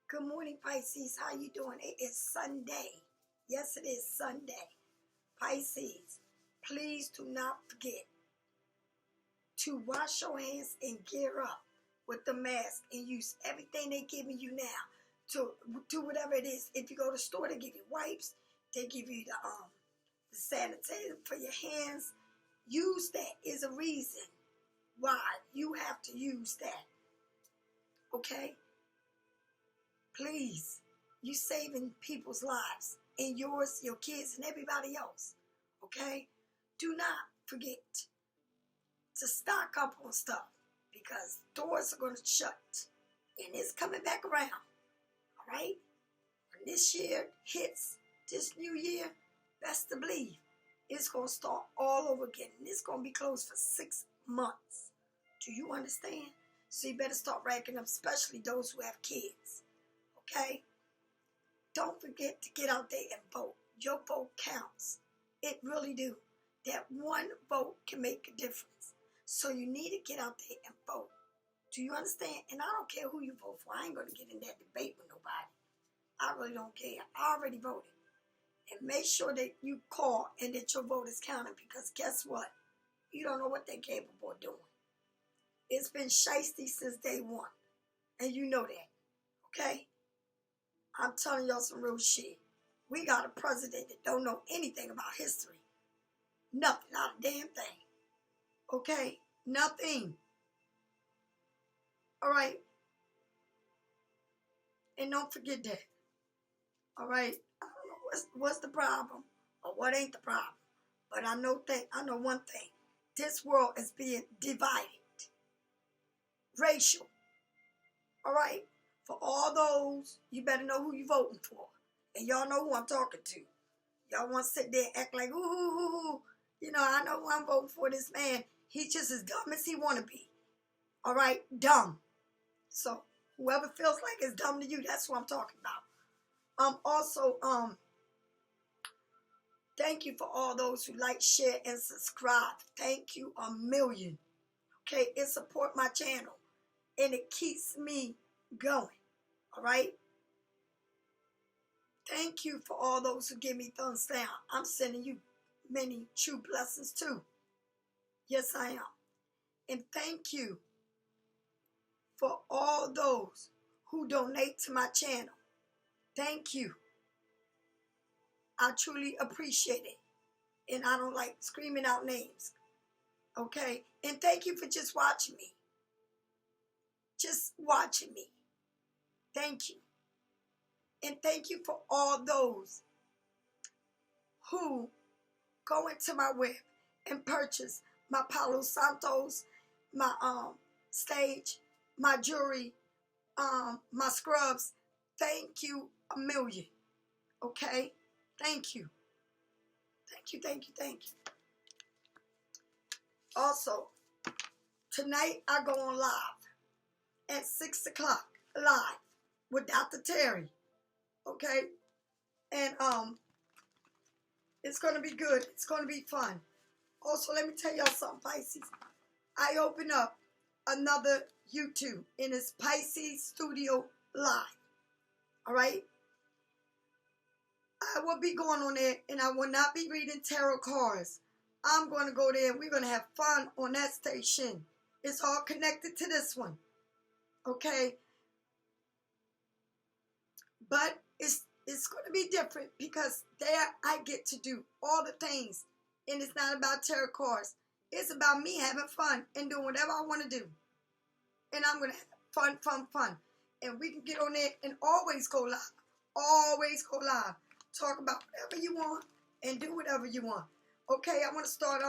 Good morning, Pisces. How you doing? It is Sunday. Yes, it is Sunday. Pisces, please do not forget to wash your hands and gear up with the mask and use everything they're giving you now to do whatever it is. If you go to the store, they give you wipes. They give you the sanitizer for your hands. Use that. Is a reason why you have to use that. Okay? Please, you saving people's lives and yours, your kids, and everybody else. Okay? Do not forget to stock up on stuff because doors are going to shut and it's coming back around. All right? When this year hits, this new year, best to believe it's going to start all over again. And it's going to be closed for 6 months. Do you understand? So you better start racking up, especially those who have kids. Okay? Don't forget to get out there and vote. Your vote counts. It really do. That one vote can make a difference. So you need to get out there and vote. Do you understand? And I don't care who you vote for. I ain't going to get in that debate with nobody. I really don't care. I already voted. And make sure that you call and that your vote is counted because guess what? You don't know what they're capable of doing. It's been shiesty since day one. And you know that. Okay? I'm telling y'all some real shit. We got a president that don't know anything about history. Nothing, not a damn thing. Okay? Nothing. All right? And don't forget that. All right? I don't know what's the problem or what ain't the problem. But I know one thing. This world is being divided. Racial. All right? For all those, you better know who you're voting for. And y'all know who I'm talking to. Y'all want to sit there and act like, ooh. You know, I know who I'm voting for, this man. He's just as dumb as he want to be. All right? Dumb. So, whoever feels like it's dumb to you, that's what I'm talking about. Also, thank you for all those who like, share, and subscribe. Thank you a million. Okay? It support my channel. And it keeps me going. All right? Thank you for all those who give me thumbs down. I'm sending you many true blessings too. Yes, I am. And thank you for all those who donate to my channel. Thank you. I truly appreciate it. And I don't like screaming out names. Okay? And thank you for just watching me. Just watching me. Thank you. And thank you for all those who go into my web and purchase my Palo Santos, my stage, my jewelry, my scrubs. Thank you a million. Okay? Thank you. Thank you, thank you, thank you. Also, tonight I go on live at 6 o'clock live with Dr. Terri. Okay? And it's going to be good. It's going to be fun. Also, let me tell y'all something, Pisces. I open up another YouTube, and it's Pisces Studio Live. All right? I will be going on there, and I will not be reading tarot cards. I'm going to go there, and we're going to have fun on that station. It's all connected to this one. Okay? But it's going to be different because there I get to do all the things. And it's not about tarot cards. It's about me having fun and doing whatever I want to do. And I'm going to have fun. And we can get on there and always go live. Always go live. Talk about whatever you want and do whatever you want. Okay, I want to start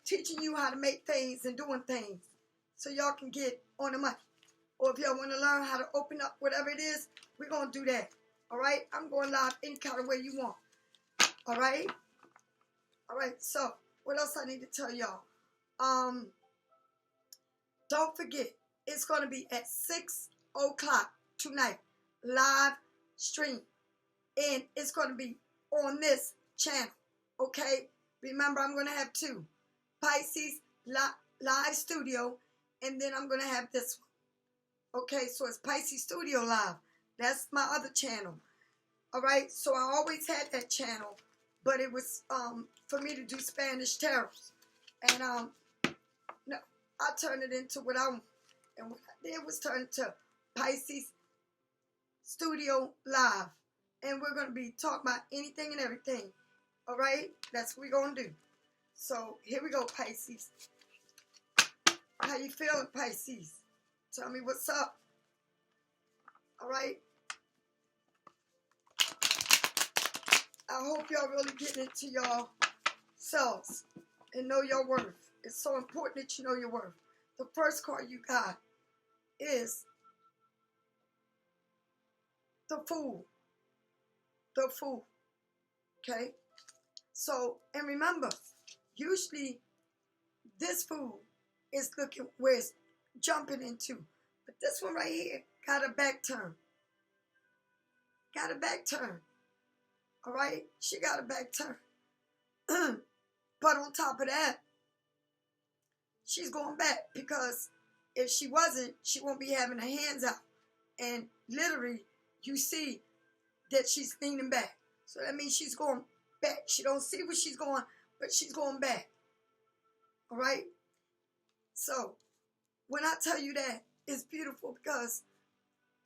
teaching you how to make things and doing things so y'all can get on the money. Or if y'all want to learn how to open up whatever it is, we're going to do that. All right? I'm going live any kind of way you want. All right? All right. So, what else I need to tell y'all? Don't forget, it's going to be at 6 o'clock tonight. Live stream. And it's going to be on this channel. Okay? Remember, I'm going to have 2. Pisces Live Studio. And then I'm going to have this one. Okay, so it's Pisces Studio Live. That's my other channel. All right, so I always had that channel, but it was for me to do Spanish tarots, and no, I turned it into what I want, and what I did was turn it to Pisces Studio Live, and we're gonna be talking about anything and everything. All right, that's what we're gonna do. So here we go, Pisces. How you feeling, Pisces? Tell me what's up. All right. I hope y'all really getting into y'all selves and know your worth. It's so important that you know your worth. The first card you got is the Fool. The Fool. Okay? So, and remember, usually this Fool is looking where it's jumping into. But this one right here got a back turn. Got a back turn. All right? She got a back turn. But on top of that, she's going back, because if she wasn't, she won't be having her hands out. And literally, you see that she's leaning back. So that means she's going back. She don't see where she's going, but she's going back. All right? So, when I tell you that, it's beautiful, because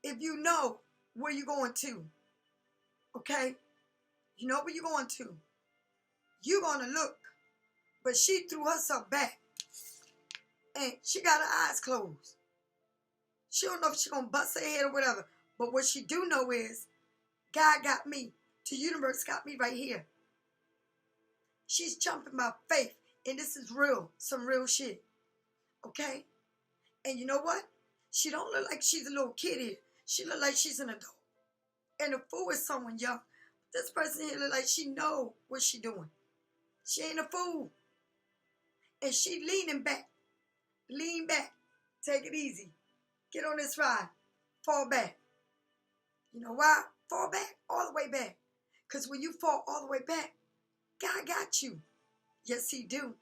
if you know where you're going to, okay? You know where you're going to. You're going to look. But she threw herself back. And she got her eyes closed. She don't know if she's going to bust her head or whatever. But what she do know is, God got me. The universe got me right here. She's jumping by faith. And this is real. Some real shit. Okay? And you know what? She don't look like she's a little kid here. She look like she's an adult. And the Fool is someone young. This person here look like she know what she doing. She ain't a fool. And she leaning back. Lean back. Take it easy. Get on this ride. Fall back. You know why? Fall back. All the way back. Because when you fall all the way back, God got you. Yes, he do.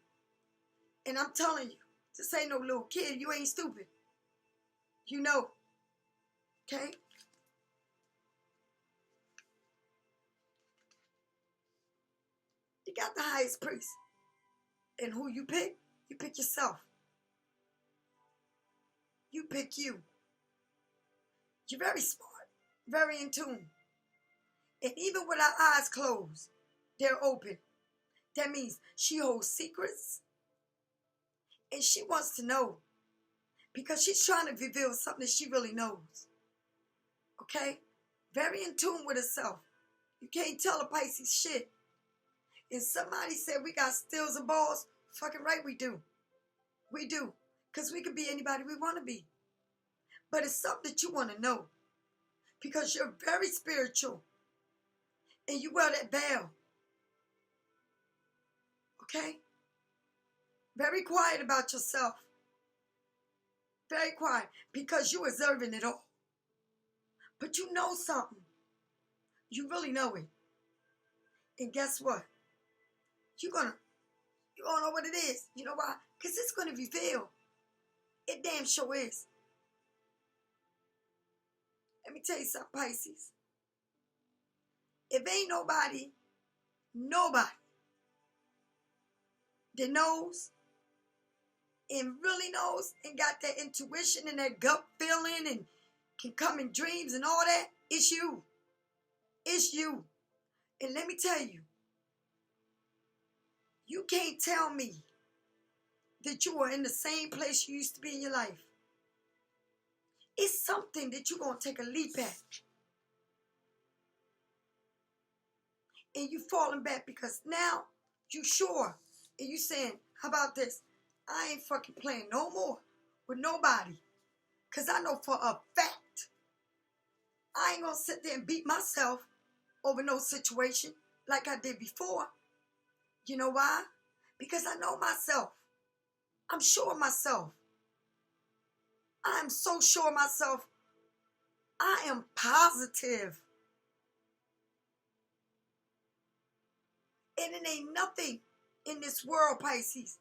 And I'm telling you, this ain't no little kid. You ain't stupid. You know. Okay? You got the highest priest. And who you pick? You pick yourself. You pick you. You're very smart. Very in tune. And even with our eyes closed, they're open. That means she holds secrets. And she wants to know. Because she's trying to reveal something that she really knows. Okay? Very in tune with herself. You can't tell a Pisces shit. And somebody said we got stills and balls. Fucking right we do. We do. Because we can be anybody we want to be. But it's something that you want to know. Because you're very spiritual. And you wear that veil. Okay? Very quiet about yourself. Very quiet. Because you're observing it all. But you know something. You really know it. And guess what? You're gonna know what it is. You know why? Because it's going to reveal. It damn sure is. Let me tell you something, Pisces. If ain't nobody that knows and really knows and got that intuition and that gut feeling and can come in dreams and all that, it's you. It's you. And let me tell you, you can't tell me that you are in the same place you used to be in your life. It's something that you're going to take a leap at. And you falling back because now you sure. And you saying, how about this? I ain't fucking playing no more with nobody. Because I know for a fact, I ain't going to sit there and beat myself over no situation like I did before. You know why? Because I know myself. I'm sure of myself. I'm so sure of myself. I am positive. And it ain't nothing in this world, Pisces.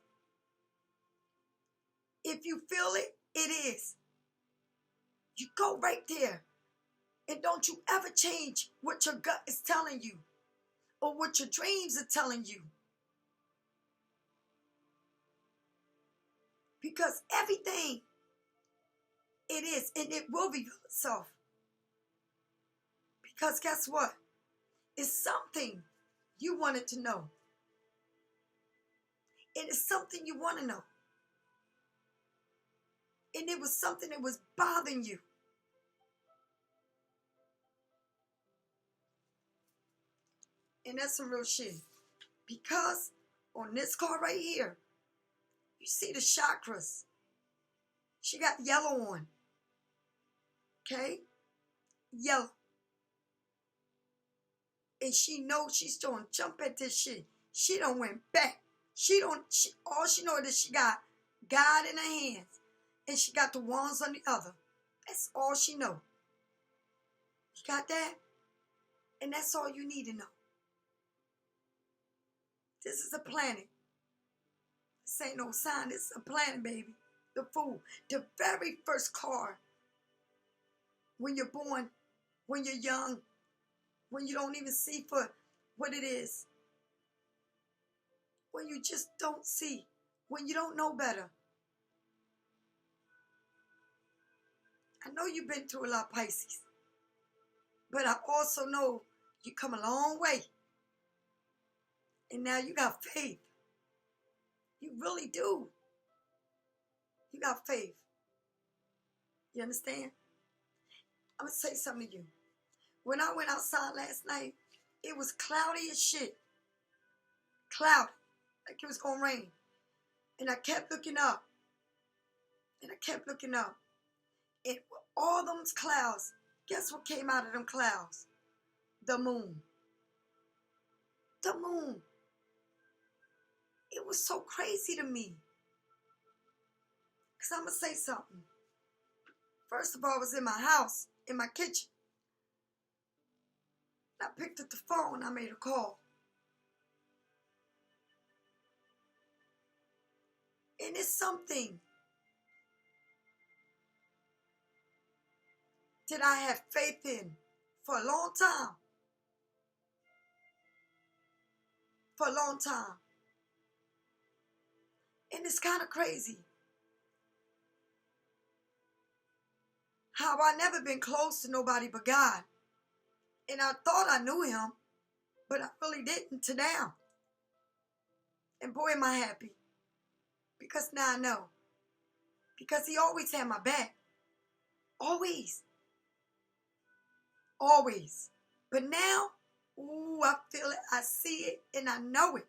If you feel it, it is. You go right there. And don't you ever change what your gut is telling you or what your dreams are telling you. Because everything it is, and it will reveal itself. Because guess what? It's something you wanted to know. It is something you want to know. And it was something that was bothering you. And that's some real shit. Because on this card right here, you see the chakras. She got yellow on. Okay? Yellow. And she knows she's going to jump at this shit. She done went back. All she knows is she got God in her hands. And she got the wands on the other. That's all she know. You got that? And that's all you need to know. This is a planet. This ain't no sign. This is a planet, baby. The Fool. The very first card. When you're born, when you're young, when you don't even see for what it is. When you just don't see. When you don't know better. I know you've been through a lot, Pisces. But I also know you come a long way. And now you got faith. You really do. You got faith. You understand? I'm going to say something to you. When I went outside last night, it was cloudy as shit. Cloudy. Like it was going to rain. And I kept looking up. And I kept looking up. And all those clouds, guess what came out of them clouds? The moon. The moon. It was so crazy to me. Because I'm going to say something. First of all, I was in my house, in my kitchen. I picked up the phone, I made a call. And it's something that I have faith in for a long time. For a long time. And it's kind of crazy how I never been close to nobody but God. And I thought I knew him, but I really didn't till now. And boy, am I happy. Because now I know. Because he always had my back. Always. Always. But now, ooh, I feel it, I see it, and I know it.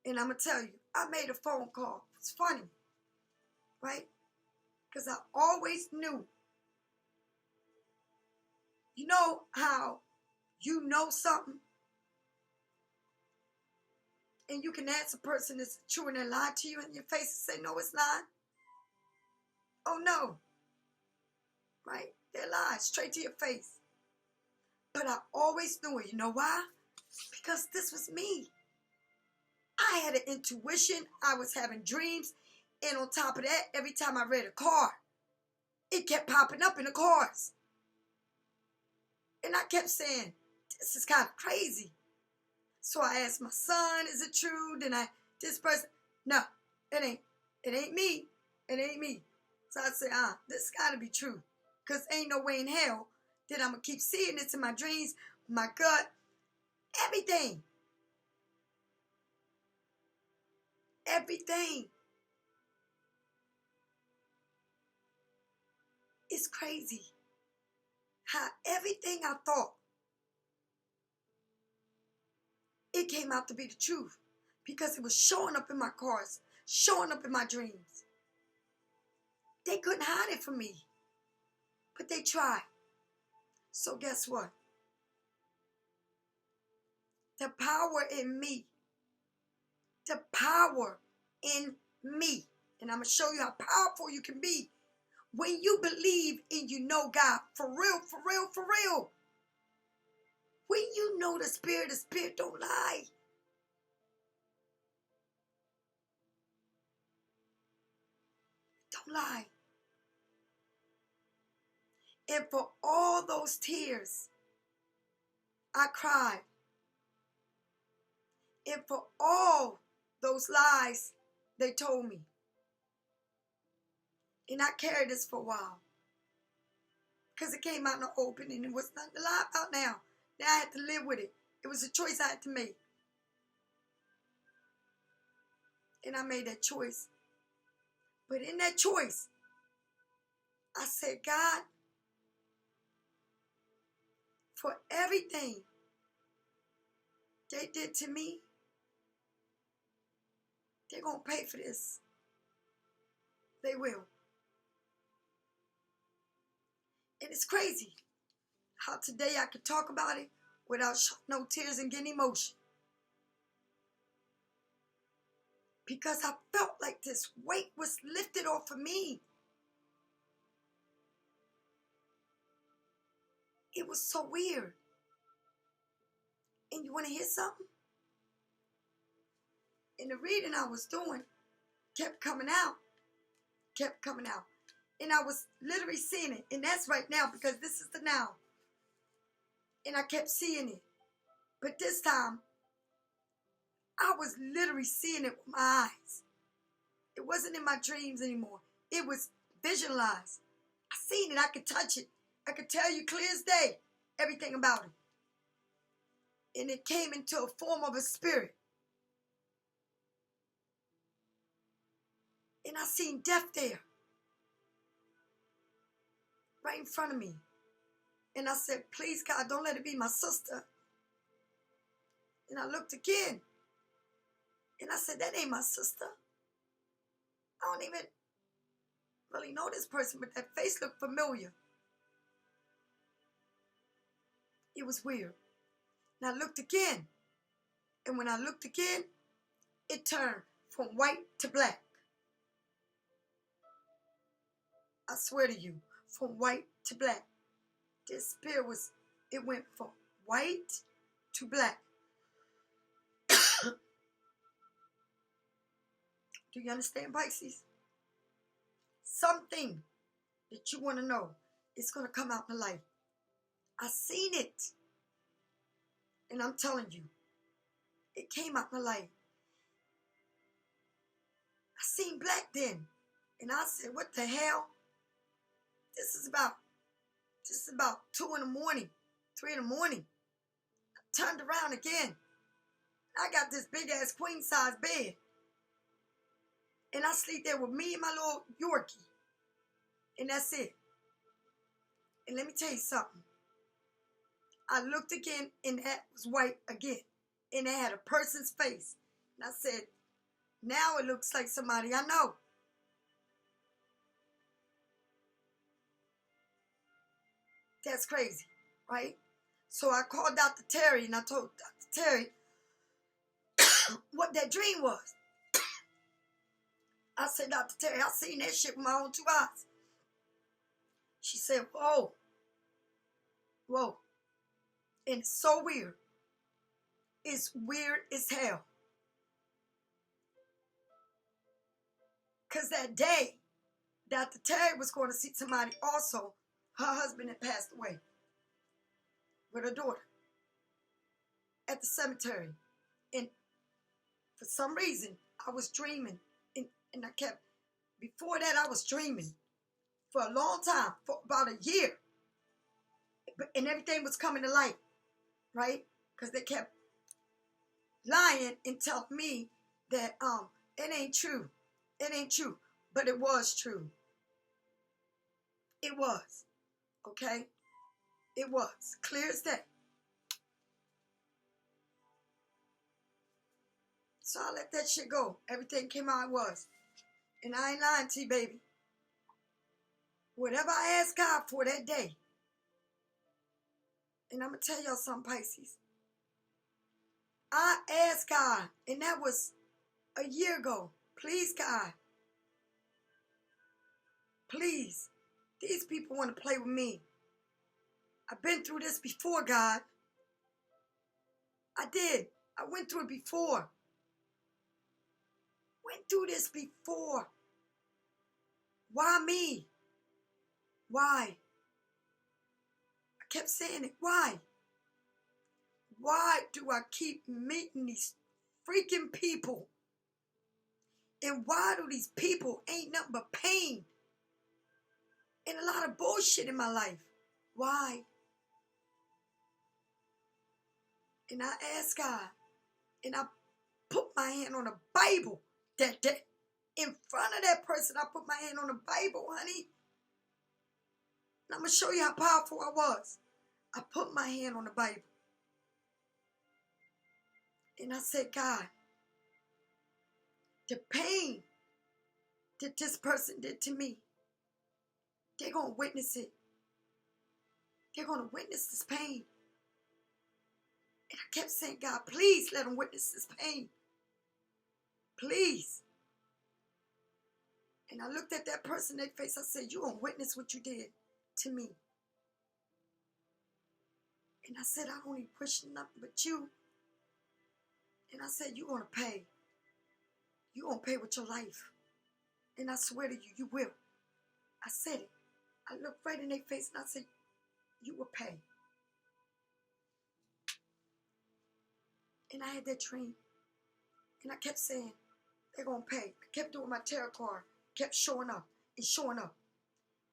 And I'm going to tell you, I made a phone call. It's funny. Right? Because I always knew. You know how you know something and you can ask a person that's true and they lie to you in your face and say, no, it's not. Oh, no. Right? They lie straight to your face. But I always knew it. You know why? Because this was me. I had an intuition. I was having dreams. And on top of that, every time I read a card, it kept popping up in the cards. And I kept saying, this is kind of crazy. So I asked my son, is it true? Then this person, no, it ain't. It ain't me. It ain't me. So I said, this got to be true. Because ain't no way in hell that I'm going to keep seeing this in my dreams, my gut, everything. Everything. It's crazy how everything I thought, it came out to be the truth. Because it was showing up in my cards, showing up in my dreams. They couldn't hide it from me. But they tried. So guess what? The power in me. The power in me. And I'm going to show you how powerful you can be when you believe and you know God. For real, for real, for real. When you know the Spirit don't lie. Don't lie. And for all those tears I cried, and for all those lies they told me, and I carried this for a while, because it came out in the open and it was nothing to lie about now. Now I had to live with it. It was a choice I had to make. And I made that choice. But in that choice, I said, God, for everything they did to me, they're going to pay for this. They will. And it's crazy how today I could talk about it without showing no tears and getting emotion. Because I felt like this weight was lifted off of me. It was so weird. And you want to hear something? And the reading I was doing kept coming out. And I was literally seeing it. And that's right now, because this is the now. And I kept seeing it. But this time, I was literally seeing it with my eyes. It wasn't in my dreams anymore. It was visualized. I seen it. I could touch it. I could tell you clear as day everything about it. And it came into a form of a spirit. And I seen death there. Right in front of me. And I said, please, God, don't let it be my sister. And I looked again. And I said, that ain't my sister. I don't even really know this person, but that face looked familiar. It was weird. And I looked again. And when I looked again, it turned from white to black. I swear to you, from white to black. This spirit it went from white to black. Do you understand, Pisces? Something that you want to know is going to come out in the light. I seen it. And I'm telling you, it came out in the light. I seen black then. And I said, what the hell? This is about 2 in the morning, 3 in the morning. I turned around again. I got this big ass queen size bed. And I sleep there with me and my little Yorkie. And that's it. And let me tell you something. I looked again and that was white again. And it had a person's face. And I said, now it looks like somebody I know. That's crazy, right? So I called Dr. Terri and I told Dr. Terri what that dream was. I said, Dr. Terri, I seen that shit with my own 2 eyes. She said, whoa. Whoa. And it's so weird. It's weird as hell. Because that day, Dr. Terri was going to see somebody also. Her husband had passed away with her daughter at the cemetery. And for some reason, I was dreaming. And I kept, before that, I was dreaming for a long time, for about a year. And everything was coming to light, right? Because they kept lying and telling me that it ain't true. It ain't true. But it was true. It was. Okay? It was. Clear as day. So I let that shit go. Everything came out it was. And I ain't lying to you, baby. Whatever I asked God for that day. And I'm going to tell y'all something, Pisces. I asked God, and that was a year ago. Please, God. Please. These people want to play with me. I've been through this before, God. I did. I went through it before. Went through this before. Why me? Why? kept saying it. Why? Why do I keep meeting these freaking people? And why do these people ain't nothing but pain and a lot of bullshit in my life? Why? And I asked God, and I put my hand on the Bible that day. In front of that person, I put my hand on the Bible, honey. And I'm going to show you how powerful I was. I put my hand on the Bible. And I said, God, the pain that this person did to me, they're going to witness it. They're going to witness this pain. And I kept saying, God, please let them witness this pain. Please. And I looked at that person in their face. I said, you're going to witness what you did to me. And I said, I don't even wish nothing but you. And I said, you're going to pay. You're going to pay with your life. And I swear to you, you will. I said it. I looked right in their face and I said, you will pay. And I had that dream. And I kept saying, they're going to pay. I kept doing my tarot card. Kept showing up and showing up.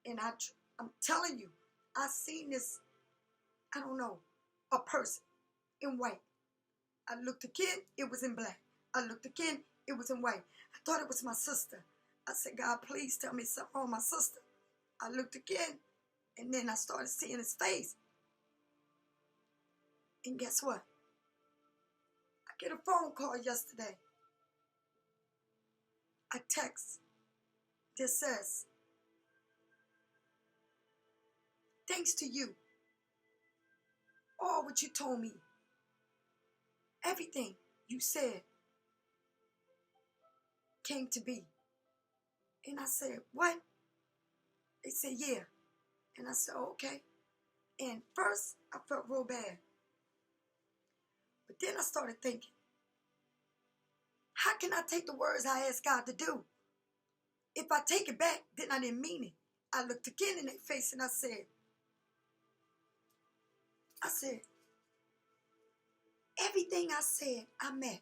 And I'm telling you, I seen this, I don't know, a person in white. I looked again, it was in black. I looked again, it was in white. I thought it was my sister. I said, God, please tell me something wrong with my sister. I looked again, and then I started seeing his face. And guess what? I get a phone call yesterday. A text that says, thanks to you, all what you told me, everything you said came to be. And I said, what? They said, yeah. And I said, oh, okay. And first, I felt real bad. But then I started thinking, how can I take the words I asked God to do? If I take it back, then I didn't mean it. I looked again in their face and I said, everything I said, I meant.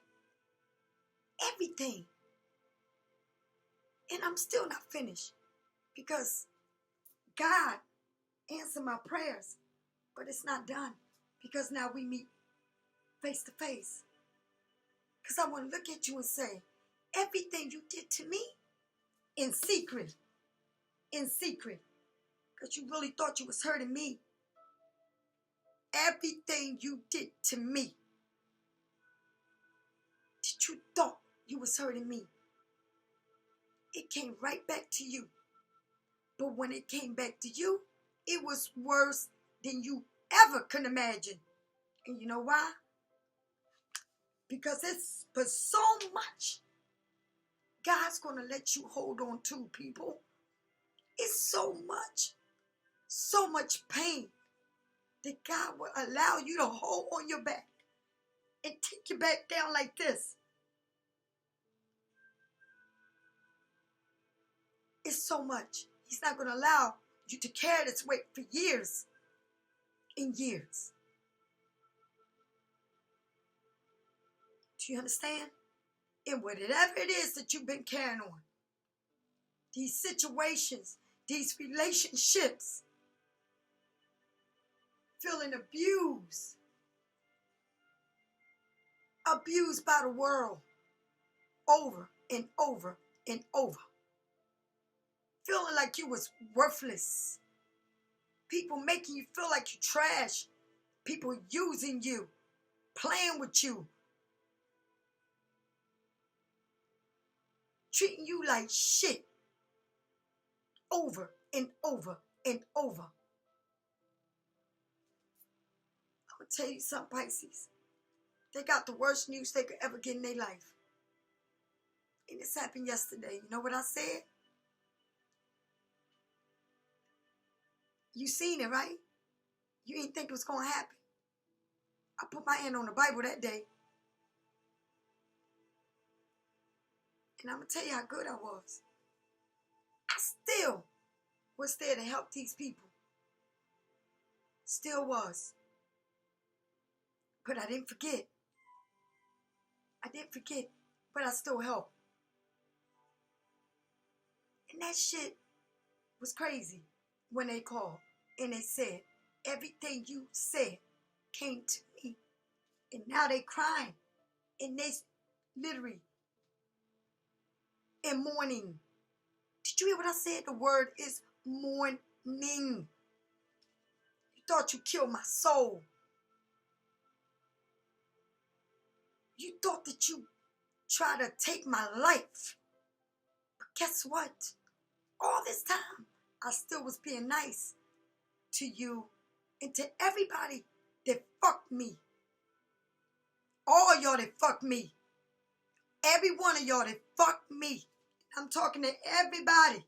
Everything. And I'm still not finished because God answered my prayers, but it's not done because now we meet face to face. Because I want to look at you and say, everything you did to me in secret, because you really thought you was hurting me. Everything you did to me, that you thought you was hurting me, it came right back to you. But when it came back to you, it was worse than you ever could imagine. And you know why? Because it's for so much God's going to let you hold on to, people. It's so much pain that God will allow you to hold on your back and take you back down like this. It's so much. He's not going to allow you to carry this weight for years and years. Do you understand? And whatever it is that you've been carrying on, these situations, these relationships, feeling abused by the world over and over and over, feeling like you was worthless, people making you feel like you trash, people using you, playing with you, treating you like shit over and over and over. I'm going to tell you something, Pisces. They got the worst news they could ever get in their life. And this happened yesterday. You know what I said? You seen it, right? You didn't think it was going to happen. I put my hand on the Bible that day. And I'm going to tell you how good I was. I still was there to help these people. Still was. But I didn't forget. I didn't forget, but I still helped. And that shit was crazy when they called and they said, everything you said came to me. And now they crying. And they literally in mourning. Did you hear what I said? The word is mourning. You thought you killed my soul. You thought that you tried to take my life. But guess what? All this time, I still was being nice to you and to everybody that fucked me. All y'all that fucked me. Every one of y'all that fucked me. I'm talking to everybody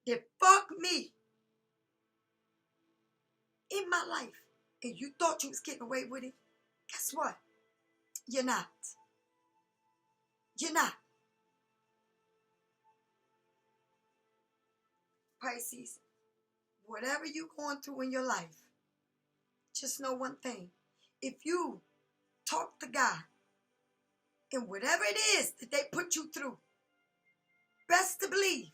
that fucked me in my life. And you thought you was getting away with it. Guess what? You're not. You're not. Pisces, whatever you're going through in your life, just know one thing. If you talk to God and whatever it is that they put you through, best to believe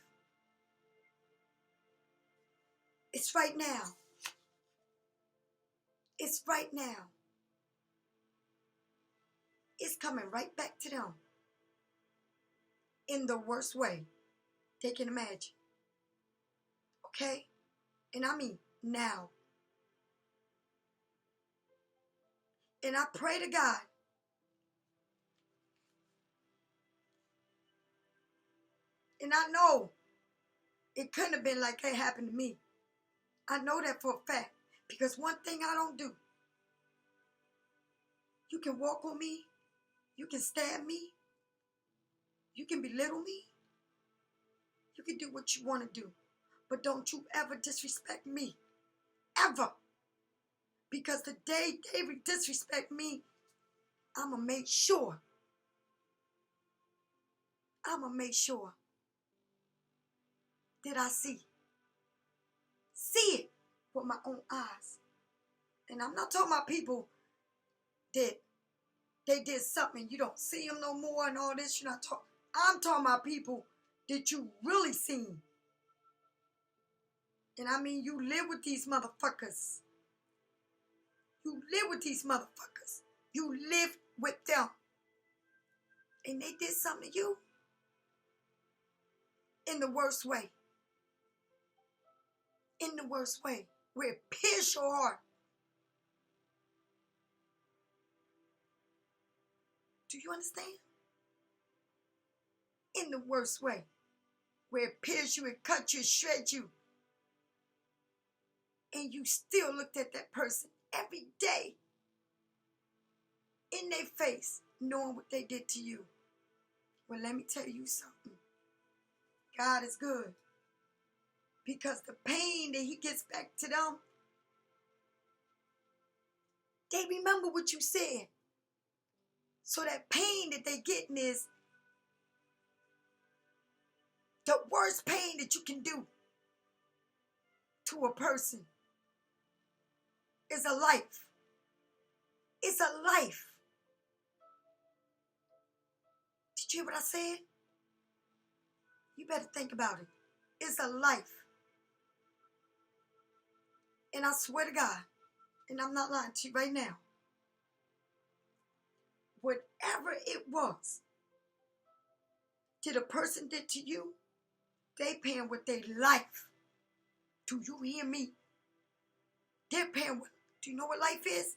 it's right now. It's right now. It's coming right back to them in the worst way they can imagine. Okay? And I mean now. And I pray to God and I know it couldn't have been like that happened to me. I know that for a fact. Because one thing I don't do, you can walk on me, you can stab me, you can belittle me, you can do what you want to do. But don't you ever disrespect me. Ever. Because the day they disrespect me, I'ma make sure. I'ma make sure that I see it with my own eyes. And I'm not talking about people that they did something, you don't see them no more and all this. You're not talking. I'm talking about people that you really seen. And I mean, you live with these motherfuckers. You live with these motherfuckers. You live with them. And they did something to you in the worst way. In the worst way. Where it pierces your heart. Do you understand? In the worst way. Where it pierces you, it cuts you, it shreds you. And you still looked at that person every day. In their face. Knowing what they did to you. Well, let me tell you something. God is good. Because the pain that he gets back to them, they remember what you said. So that pain that they getting is the worst pain that you can do to a person is a life. It's a life. Did you hear what I said? You better think about it. It's a life. And I swear to God, and I'm not lying to you right now, whatever it was that a person did to you, they paying with their life. Do you hear me? They're paying with, do you know what life is?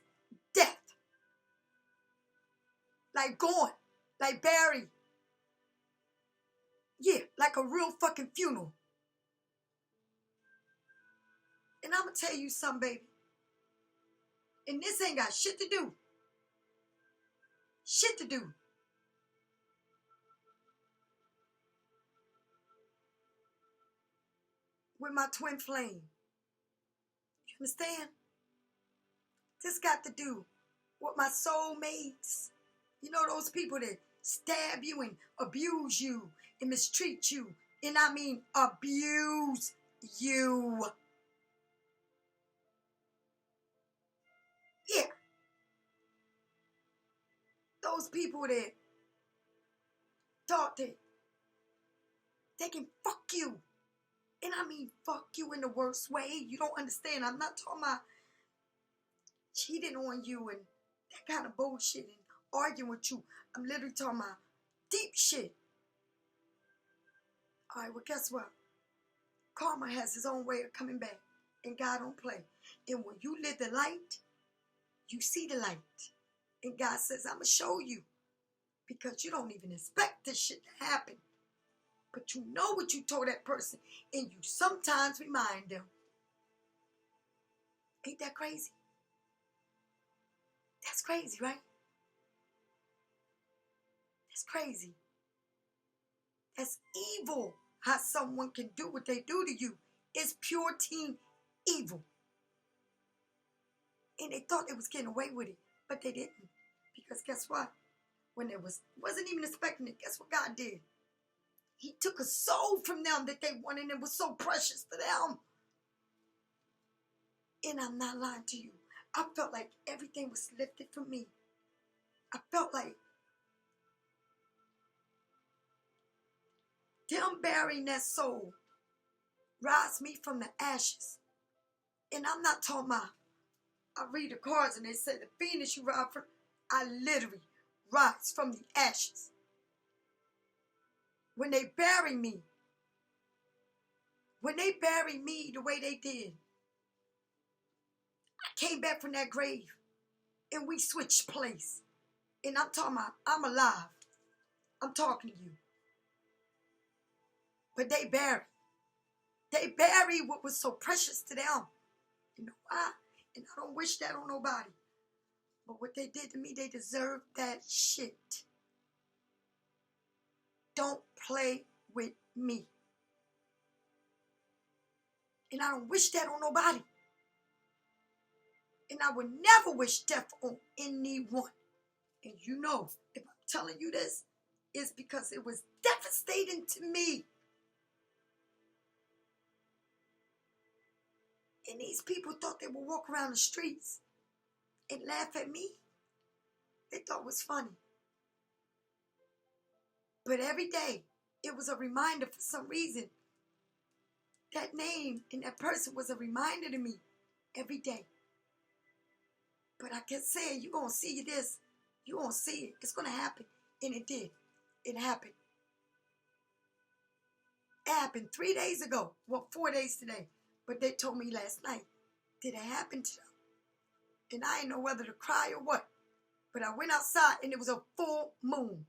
Death. Like gone. Like buried. Yeah, like a real fucking funeral. And I'm going to tell you something, baby. And this ain't got shit to do. Shit to do. With my twin flame. You understand? This got to do with my soulmates. You know those people that stab you and abuse you and mistreat you. And I mean abuse you. those people that thought that they can fuck you. And I mean fuck you in the worst way. You don't understand. I'm not talking about cheating on you and that kind of bullshit and arguing with you. I'm literally talking about deep shit. Alright, well guess what? Karma has his own way of coming back. And God don't play. And when you live the light, you see the light. And God says, I'm going to show you. Because you don't even expect this shit to happen. But you know what you told that person. And you sometimes remind them. Ain't that crazy? That's crazy, right? That's crazy. That's evil. How someone can do what they do to you. It's pure teen evil. And they thought they was getting away with it. But they didn't. Because guess what? When they wasn't even expecting it, guess what God did? He took a soul from them that they wanted and it was so precious to them. And I'm not lying to you. I felt like everything was lifted from me. I felt like them burying that soul rise me from the ashes. And I'm not talking about, I read the cards and they say the phoenix you rise from, I literally rise from the ashes. When they bury me the way they did, I came back from that grave and we switched place. And I'm talking about, I'm alive. I'm talking to you. But they buried what was so precious to them. You know why? And I don't wish that on nobody. But what they did to me, they deserve that shit. Don't play with me. And I don't wish that on nobody. And I would never wish death on anyone. And you know, if I'm telling you this, it's because it was devastating to me. And these people thought they would walk around the streets and laugh at me. They thought it was funny. But every day, it was a reminder for some reason. That name and that person was a reminder to me every day. But I kept saying, you're going to see this. You're going to see it. It's going to happen. And it did. It happened. It happened 3 days ago. Well, 4 days today. But they told me last night. Did it happen to them? And I didn't know whether to cry or what. But I went outside and it was a full moon.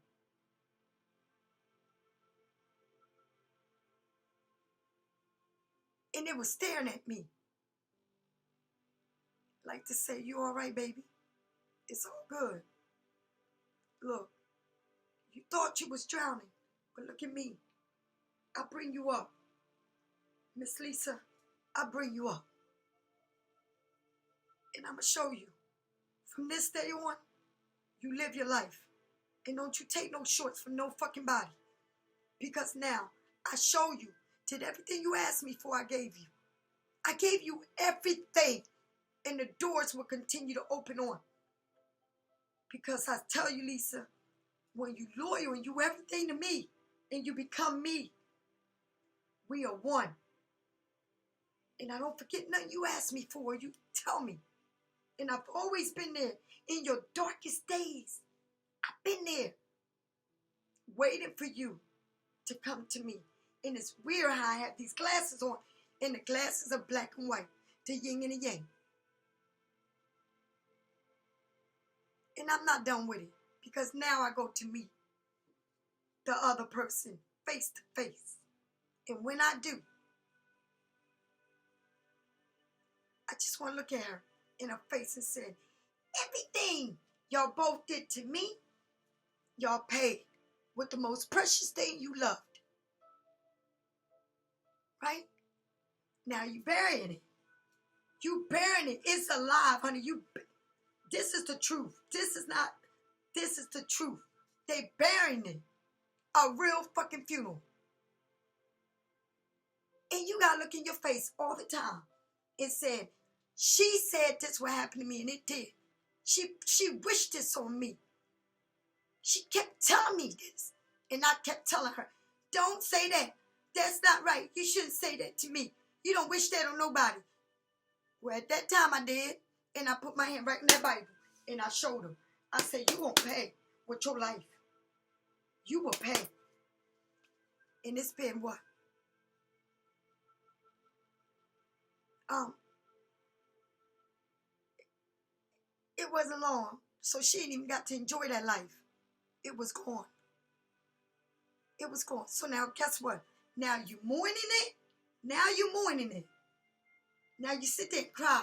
And it was staring at me. Like to say, you all right, baby? It's all good. Look, you thought you was drowning, but look at me. I bring you up. Miss Lisa, I bring you up. And I'm going to show you. From this day on, you live your life. And don't you take no shorts from no fucking body. Because now, I show you. Did everything you asked me for, I gave you. I gave you everything. And the doors will continue to open on. Because I tell you, Lisa, when you loyal and you everything to me, and you become me, we are one. And I don't forget nothing you ask me for. You tell me. And I've always been there. In your darkest days, I've been there. Waiting for you to come to me. And it's weird how I have these glasses on. And the glasses are black and white. The yin and the yang. And I'm not done with it. Because now I go to meet the other person face to face. And when I do, I just want to look at her in her face and say, everything y'all both did to me, y'all paid with the most precious thing you loved. Right? Now you burying it. You burying it. It's alive, honey. This is the truth. This is the truth. They burying it. A real fucking funeral. And you gotta look in your face all the time and say, she said this would happen to me, and it did. She wished this on me. She kept telling me this. And I kept telling her, don't say that. That's not right. You shouldn't say that to me. You don't wish that on nobody. Well, at that time I did. And I put my hand right in that Bible. And I showed her. I said, you won't pay with your life. You will pay. And it's been what? It wasn't long. So she didn't even got to enjoy that life. It was gone. It was gone. So now guess what? Now you mourning it. Now you mourning it. Now you sit there and cry.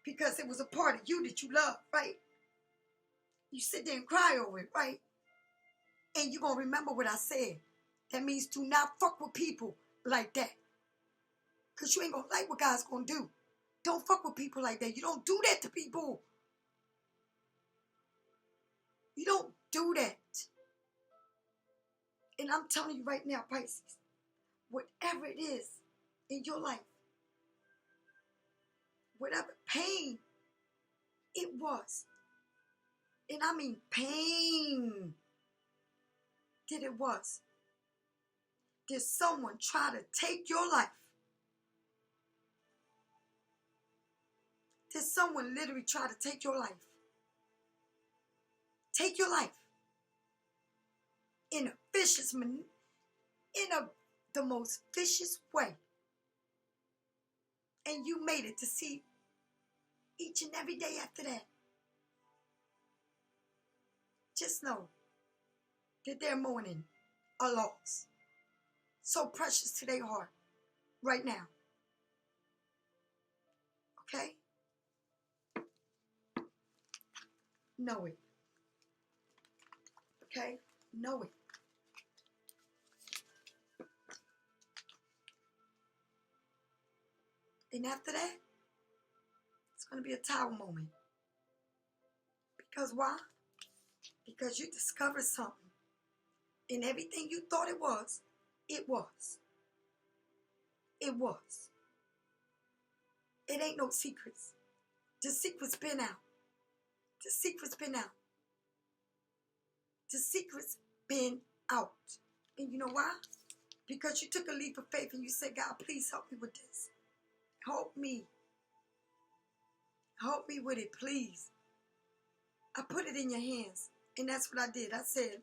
Because it was a part of you that you love, right? You sit there and cry over it, right? And you're going to remember what I said. That means do not fuck with people like that. Because you ain't going to like what God's going to do. Don't fuck with people like that. You don't do that to people. You don't do that. And I'm telling you right now, Pisces, whatever it is in your life, whatever pain it was, and I mean pain that it was, did someone try to take your life? Did someone literally try to take your life? Take your life in a vicious, the most vicious way. And you made it to see each and every day after that. Just know that they're mourning a loss so precious to their heart right now. Okay? Know it. Okay? Know it. And after that, it's going to be a tower moment. Because why? Because you discovered something. And everything you thought it was, it was. It was. It ain't no secrets. The secret's been out. The secret's been out. The secret's been out. And you know why? Because you took a leap of faith and you said, God, please help me with this. Help me. Help me with it, please. I put it in your hands. And that's what I did. I said,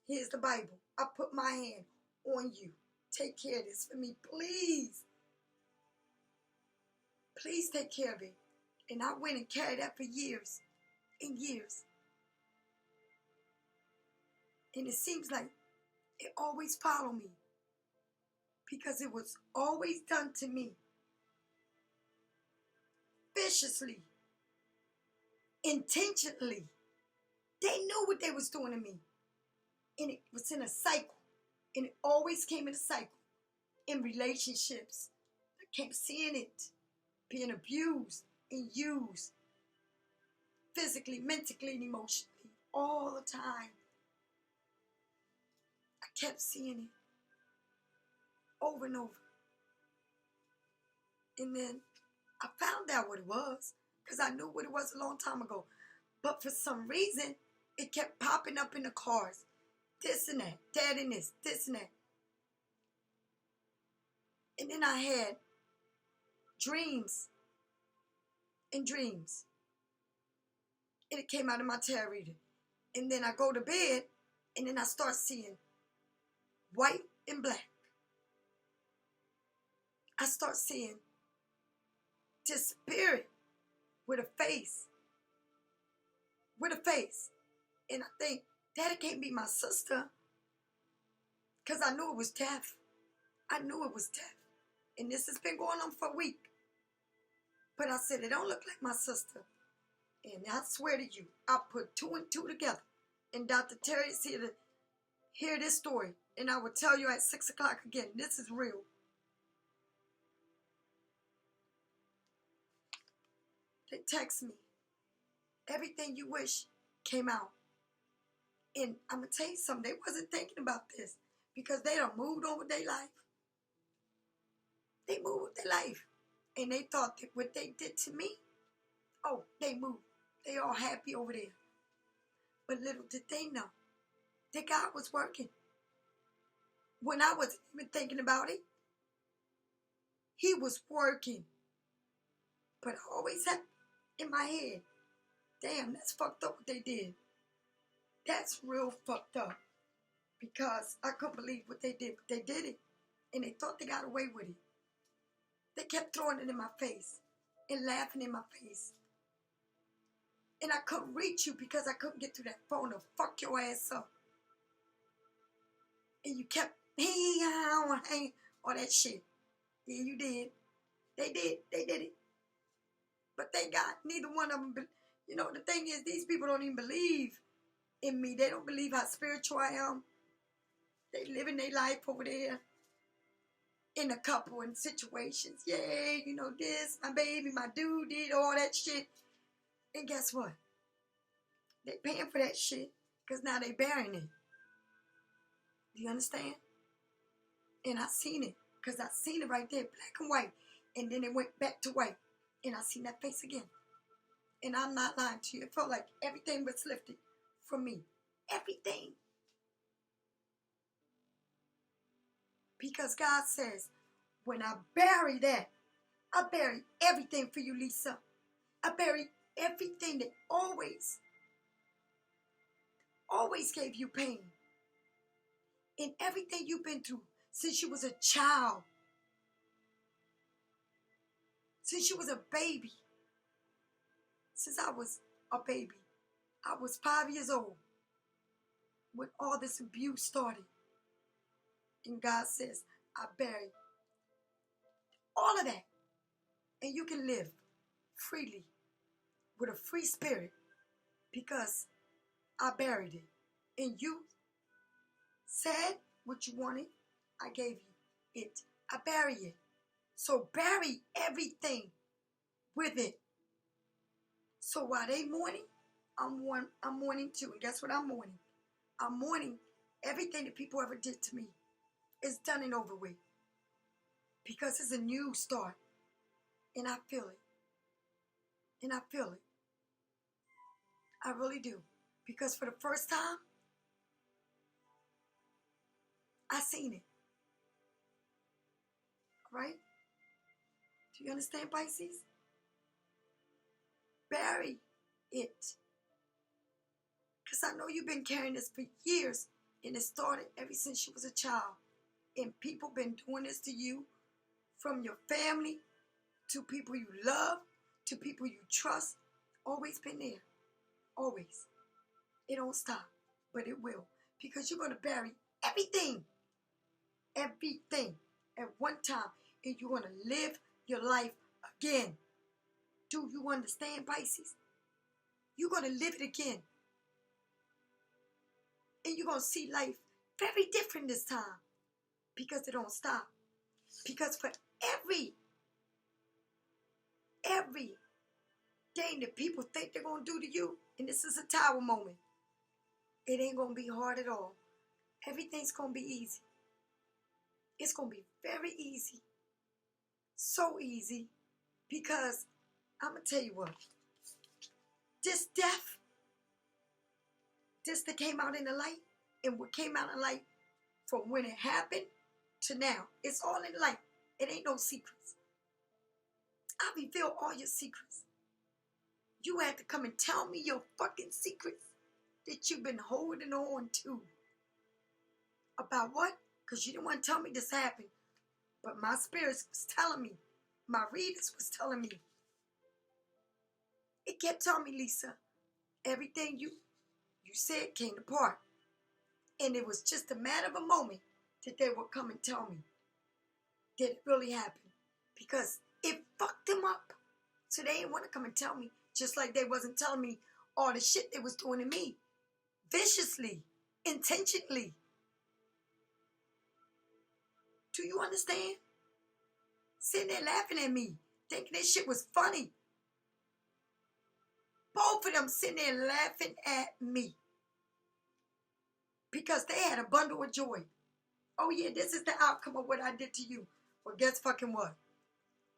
here's the Bible. I put my hand on you. Take care of this for me, please. Please take care of it. And I went and carried that for years and years. And it seems like it always followed me. Because it was always done to me. Viciously. Intentionally. They knew what they was doing to me. And it was in a cycle. And it always came in a cycle. In relationships. I kept seeing it. Being abused and used. Physically, mentally, and emotionally. All the time. I kept seeing it. Over and over. And then I found out what it was. Because I knew what it was a long time ago. But for some reason, it kept popping up in the cars. This and that. That and this and that. And then I had dreams. And dreams. And it came out of my tarot reading. And then I go to bed. And then I start seeing white and black. I start seeing this spirit with a face. With a face. And I think, Daddy can't be my sister. Because I knew it was death. I knew it was death. And this has been going on for a week. But I said, it don't look like my sister. And I swear to you, I put 2 and 2 together. And Dr. Terri is here to hear this story. And I will tell you at 6 o'clock again. This is real. They text me. Everything you wish came out. And I'm going to tell you something. They wasn't thinking about this. Because they done moved on with their life. They moved with their life. And they thought that what they did to me, oh, they moved. They all happy over there. But little did they know that God was working. When I wasn't even thinking about it, He was working. But I always had in my head, damn, that's fucked up what they did. That's real fucked up. Because I couldn't believe what they did. But they did it. And they thought they got away with it. They kept throwing it in my face. And laughing in my face. And I couldn't reach you because I couldn't get to that phone to fuck your ass up. And you kept, hey, all that shit. Yeah, you did. They did. They did it. But thank God, neither one of them, you know, the thing is, these people don't even believe in me. They don't believe how spiritual I am. They living their life over there in a couple and situations. Yeah, you know, this, my baby, my dude did all that shit. And guess what? They paying for that shit because now they burying it. Do you understand? And I seen it because I seen it right there, black and white. And then it went back to white. And I seen that face again. And I'm not lying to you. It felt like everything was lifted from me. Everything. Because God says, when I bury that, I bury everything for you, Lisa. I bury everything that always gave you pain. And everything you've been through since you was a child. Since you was a baby. Since I was a baby. I was 5 years old when all this abuse started. And God says, I buried all of that. And you can live freely with a free spirit because I buried it. And you said what you wanted. I gave you it. I bury it. So bury everything with it. So while they mourning, I'm mourning too. And guess what I'm mourning? I'm mourning everything that people ever did to me. It's done and over with. Because it's a new start. And I feel it. And I feel it. I really do. Because for the first time, I seen it. Right? Do you understand, Pisces? Bury it. Because I know you've been carrying this for years. And it started ever since you was a child. And people been doing this to you. From your family to people you love to people you trust. Always been there. Always. It don't stop. But it will. Because you're going to bury everything. Everything. At one time. And you're going to live your life again. Do you understand, Pisces? You're going to live it again. And you're going to see life very different this time. Because it don't stop. Because for every thing that people think they're going to do to you, and this is a tower moment, it ain't going to be hard at all. Everything's going to be easy. It's going to be very easy. So easy. Because, I'm going to tell you what. This death, this that came out in the light, and what came out in the light from when it happened to now, it's all in light. It ain't no secrets. I reveal all your secrets. You had to come and tell me your fucking secrets that you've been holding on to. About what? Because you didn't want to tell me this happened. But my spirits was telling me. My readers was telling me. It kept telling me, Lisa, everything you said came apart. And it was just a matter of a moment that they would come and tell me that it really happened. Because it fucked them up. So they didn't want to come and tell me. Just like they wasn't telling me all the shit they was doing to me. Viciously. Intentionally. Do you understand? Sitting there laughing at me. Thinking this shit was funny. Both of them sitting there laughing at me. Because they had a bundle of joy. Oh yeah, this is the outcome of what I did to you. Well, guess fucking what?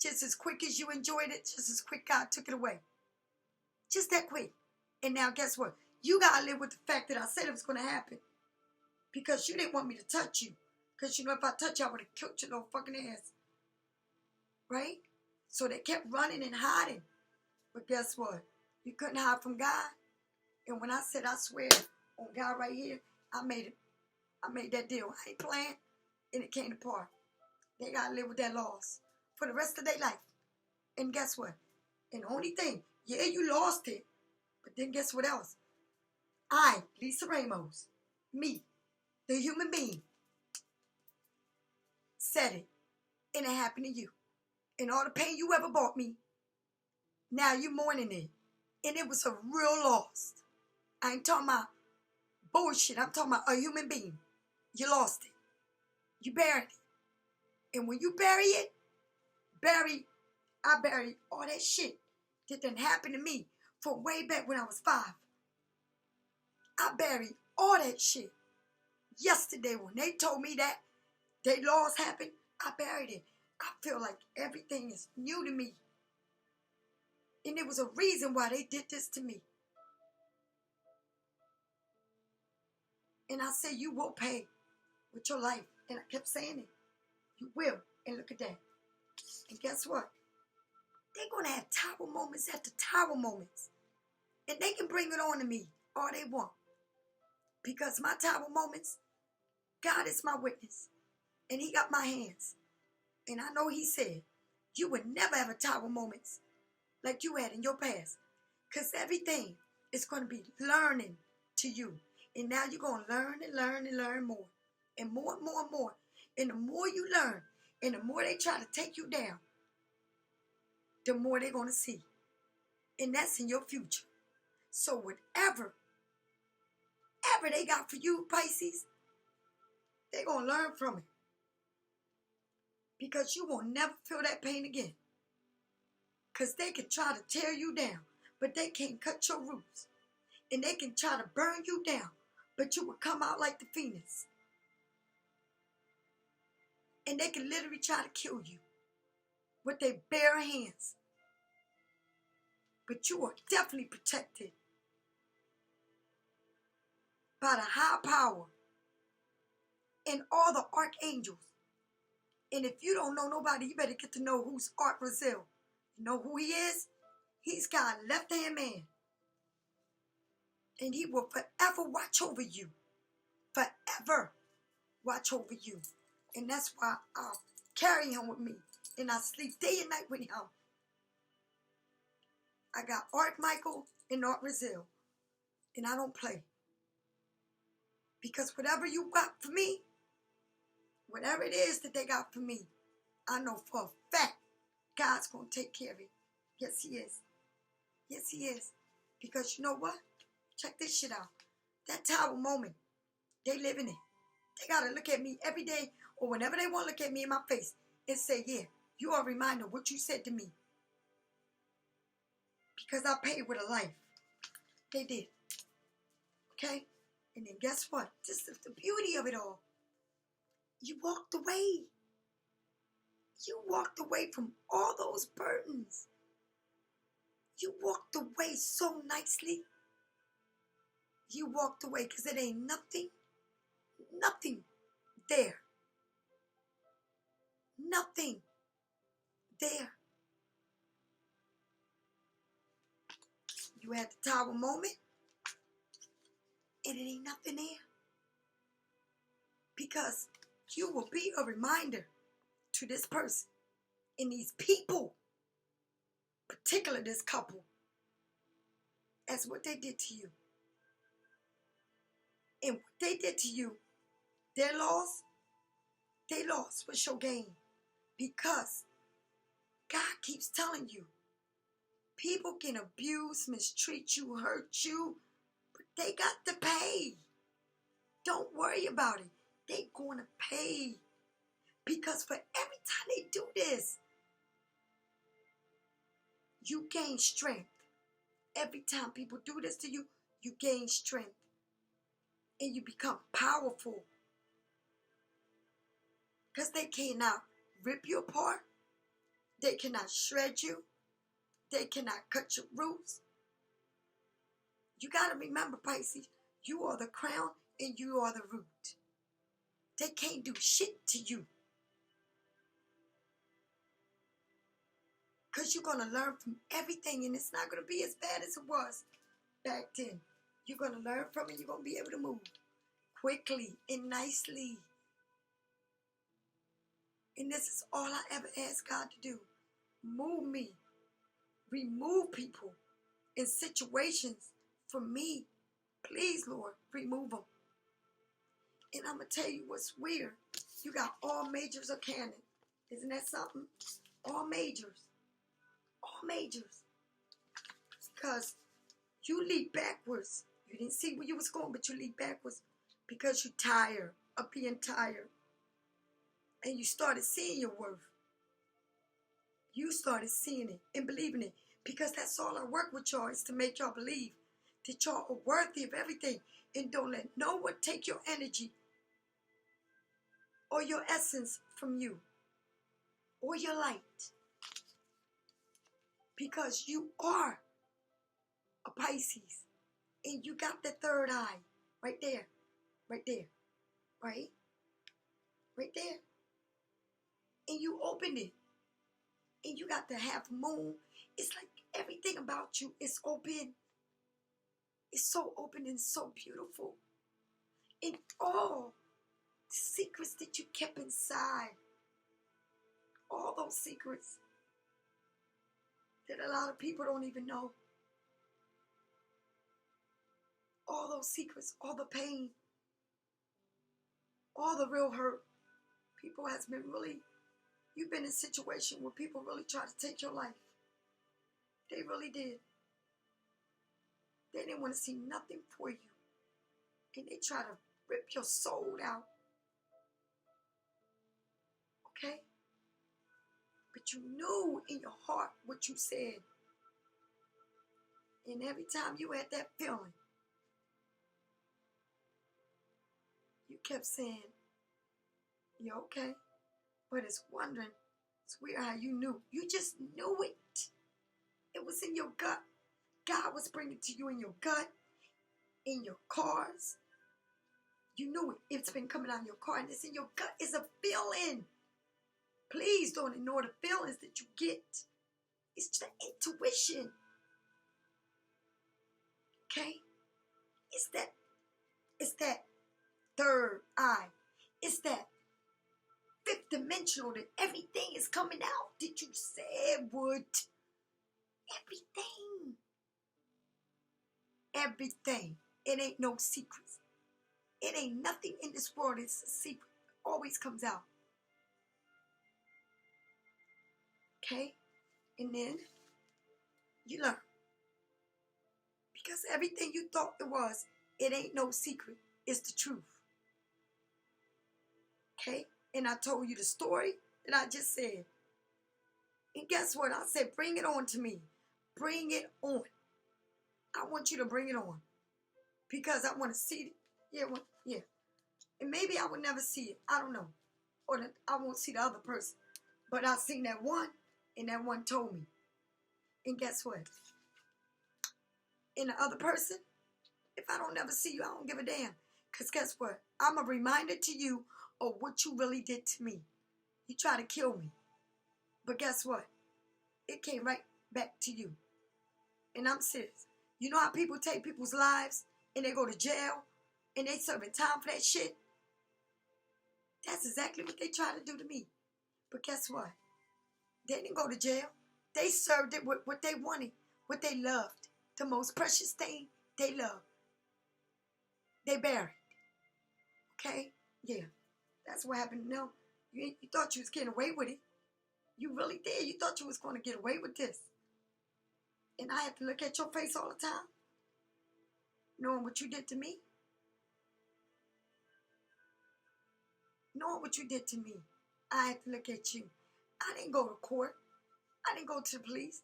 Just as quick as you enjoyed it, just as quick God took it away. Just that quick. And now guess what? You got to live with the fact that I said it was going to happen. Because you didn't want me to touch you. Because you know if I touch you, I would have killed your little fucking ass. Right? So they kept running and hiding. But guess what? You couldn't hide from God. And when I said I swear on God right here, I made it. I made that deal. I ain't playing. And it came apart. They got to live with that loss for the rest of their life. And guess what? And the only thing, yeah, you lost it. But then guess what else? I, Lisa Ramos, me, the human being, said it. And it happened to you. And all the pain you ever bought me, now you're mourning it. And it was a real loss. I ain't talking about bullshit. I'm talking about a human being. You lost it. You buried it. And when you bury it, I buried all that shit that done happened to me from way back when I was 5. I buried all that shit. Yesterday when they told me that they loss happened, I buried it. I feel like everything is new to me. And there was a reason why they did this to me. And I said, you will pay with your life. And I kept saying it. You will. And look at that. And guess what? They're going to have tower moments after tower moments. And they can bring it on to me all they want. Because my tower moments, God is my witness. And he got my hands. And I know he said, you would never have a tower moments like you had in your past. Because everything is going to be learning to you. And now you're going to learn and learn and learn more. And more and more and more. And the more you learn, and the more they try to take you down, the more they're going to see. And that's in your future. So whatever they got for you, Pisces, they're going to learn from it. Because you will never feel that pain again. Because they can try to tear you down, but they can't cut your roots. And they can try to burn you down, but you will come out like the phoenix. And they can literally try to kill you with their bare hands. But you are definitely protected by the high power and all the archangels. And if you don't know nobody, you better get to know who's Art Brazil. You know who he is? He's God's left-hand man. And he will forever watch over you. Forever watch over you. And that's why I'll carry him with me. And I sleep day and night with him. I got Art Michael and Art Brazil. And I don't play. Because whatever you got for me, whatever it is that they got for me, I know for a fact God's going to take care of it. Yes, he is. Yes, he is. Because you know what? Check this shit out. That tower moment, they live in it. They got to look at me every day or whenever they want to look at me in my face and say, yeah, you are a reminder of what you said to me. Because I paid with a life. They did. Okay? And then guess what? This is the beauty of it all. You walked away. You walked away from all those burdens. You walked away so nicely. You walked away because it ain't nothing there. Nothing there. You had the tower moment, and it ain't nothing there. Because you will be a reminder to this person and these people, particularly this couple, as what they did to you. And what they did to you, their loss was your gain. Because God keeps telling you, people can abuse, mistreat you, hurt you, but they got to pay. Don't worry about it. They going to pay. Because for every time they do this, you gain strength. Every time people do this to you, you gain strength. And you become powerful. Because they cannot rip you apart. They cannot shred you. They cannot cut your roots. You got to remember, Pisces, you are the crown and you are the root. They can't do shit to you. Because you're going to learn from everything, and it's not going to be as bad as it was back then. You're going to learn from it. You're going to be able to move quickly and nicely. And this is all I ever ask God to do. Move me. Remove people in situations from me. Please, Lord, remove them. And I'm going to tell you what's weird. You got all majors of canon. Isn't that something? All majors. All majors. Because you leap backwards. You didn't see where you was going, but you leap backwards because you're tired of being tired. And you started seeing your worth. You started seeing it and believing it. Because that's all I work with y'all, is to make y'all believe that y'all are worthy of everything. And don't let no one take your energy or your essence from you or your light. Because you are a Pisces. And you got the third eye right there. Right there. Right? Right there. And you opened it. And you got the half moon. It's like everything about you is open. It's so open and so beautiful. And all the secrets that you kept inside. All those secrets that a lot of people don't even know. All those secrets, all the pain, all the real hurt. People has been really, you've been in a situation where people really tried to take your life. They really did. They didn't want to see nothing for you. And they try to rip your soul out. Okay? But you knew in your heart what you said. And every time you had that feeling, you kept saying, you're okay. But it's wondering, it's weird how you knew. You just knew it. It was in your gut. God was bringing it to you in your gut, in your cars. You knew it. It's been coming out of your car, and it's in your gut. It's a feeling. Please don't ignore the feelings that you get. It's the intuition. Okay? It's that third eye. It's that fifth dimensional that everything is coming out that you said would. Everything. Everything. It ain't no secrets. It ain't nothing in this world. It's a secret. It always comes out. Okay? And then you learn. Because everything you thought it was, it ain't no secret. It's the truth. Okay? And I told you the story that I just said. And guess what? I said, bring it on to me. Bring it on. I want you to bring it on. Because I want to see it. Yeah. And maybe I would never see it. I don't know. Or I won't see the other person. But I seen that one, and that one told me. And guess what? And the other person, if I don't ever see you, I don't give a damn. Because guess what? I'm a reminder to you of what you really did to me. You tried to kill me. But guess what? It came right back to you. And I'm serious. You know how people take people's lives and they go to jail and they serving time for that shit? That's exactly what they tried to do to me. But guess what? They didn't go to jail. They served it with what they wanted, what they loved. The most precious thing they loved. They buried. Okay? Yeah. That's what happened. No, you thought you was getting away with it. You really did. You thought you was going to get away with this. And I had to look at your face all the time, knowing what you did to me. Knowing what you did to me. I had to look at you. I didn't go to court. I didn't go to the police.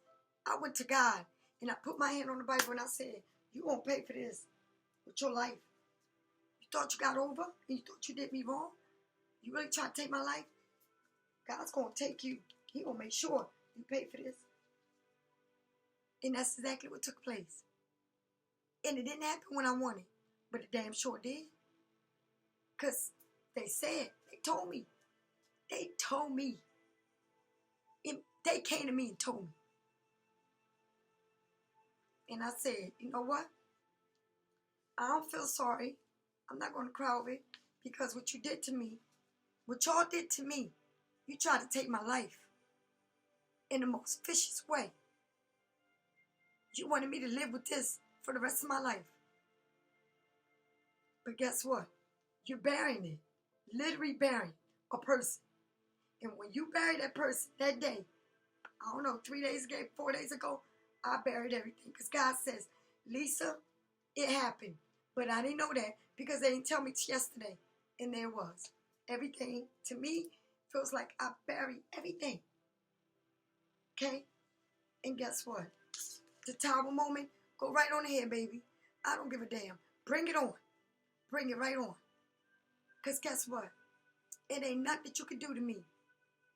I went to God. And I put my hand on the Bible and I said, you're going to pay for this with your life. You thought you got over? And you thought you did me wrong? You really tried to take my life? God's going to take you. He going to make sure you pay for this. And that's exactly what took place. And it didn't happen when I wanted. But it damn sure did. Because they said, they told me. They told me. They came to me and told me. And I said, you know what? I don't feel sorry. I'm not going to cry over it. Because what you did to me, what y'all did to me, you tried to take my life in the most vicious way. You wanted me to live with this for the rest of my life. But guess what? You're burying it. Literally burying a person. And when you bury that person that day, I don't know, 3 days ago, 4 days ago, I buried everything. Because God says, Lisa, it happened. But I didn't know that because they didn't tell me yesterday. And there was. Everything, to me, feels like I buried everything. Okay? And guess what? The tower moment, go right on ahead, baby. I don't give a damn. Bring it on. Bring it right on. Because guess what? It ain't nothing that you can do to me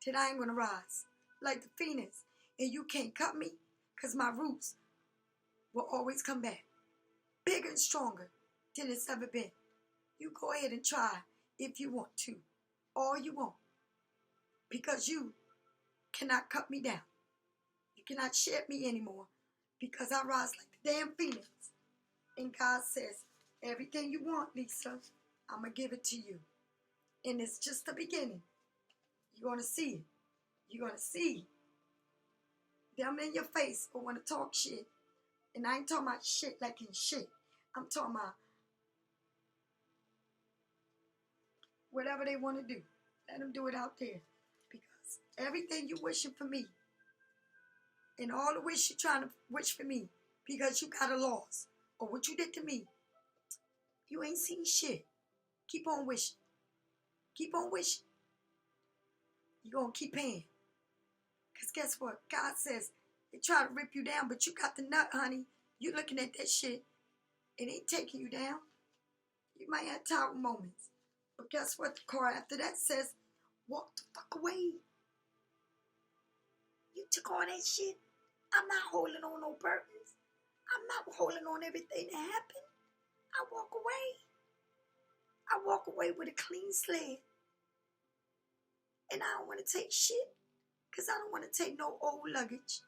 that I ain't going to rise. Like the phoenix. And you can't cut me because my roots will always come back. Bigger and stronger than it's ever been. You go ahead and try if you want to. All you want. Because you cannot cut me down. You cannot shed me anymore. Because I rise like the damn phoenix. And God says, everything you want, Lisa, I'm going to give it to you. And it's just the beginning. You're going to see it. You're going to see them in your face who want to talk shit. And I ain't talking about shit like in shit. I'm talking about whatever they want to do. Let them do it out there. Because everything you wishing for me, and all the wish you're trying to wish for me, because you got a loss, or what you did to me, you ain't seen shit. Keep on wishing. Keep on wishing. You're going to keep paying. Because guess what? God says, they try to rip you down, but you got the nut, honey. You looking at that shit. It ain't taking you down. You might have tower moments. But guess what? The card after that says, walk the fuck away. You took all that shit. I'm not holding on no burdens. I'm not holding on everything that happened. I walk away. I walk away with a clean slate. And I don't want to take shit. Because I don't want to take no old luggage.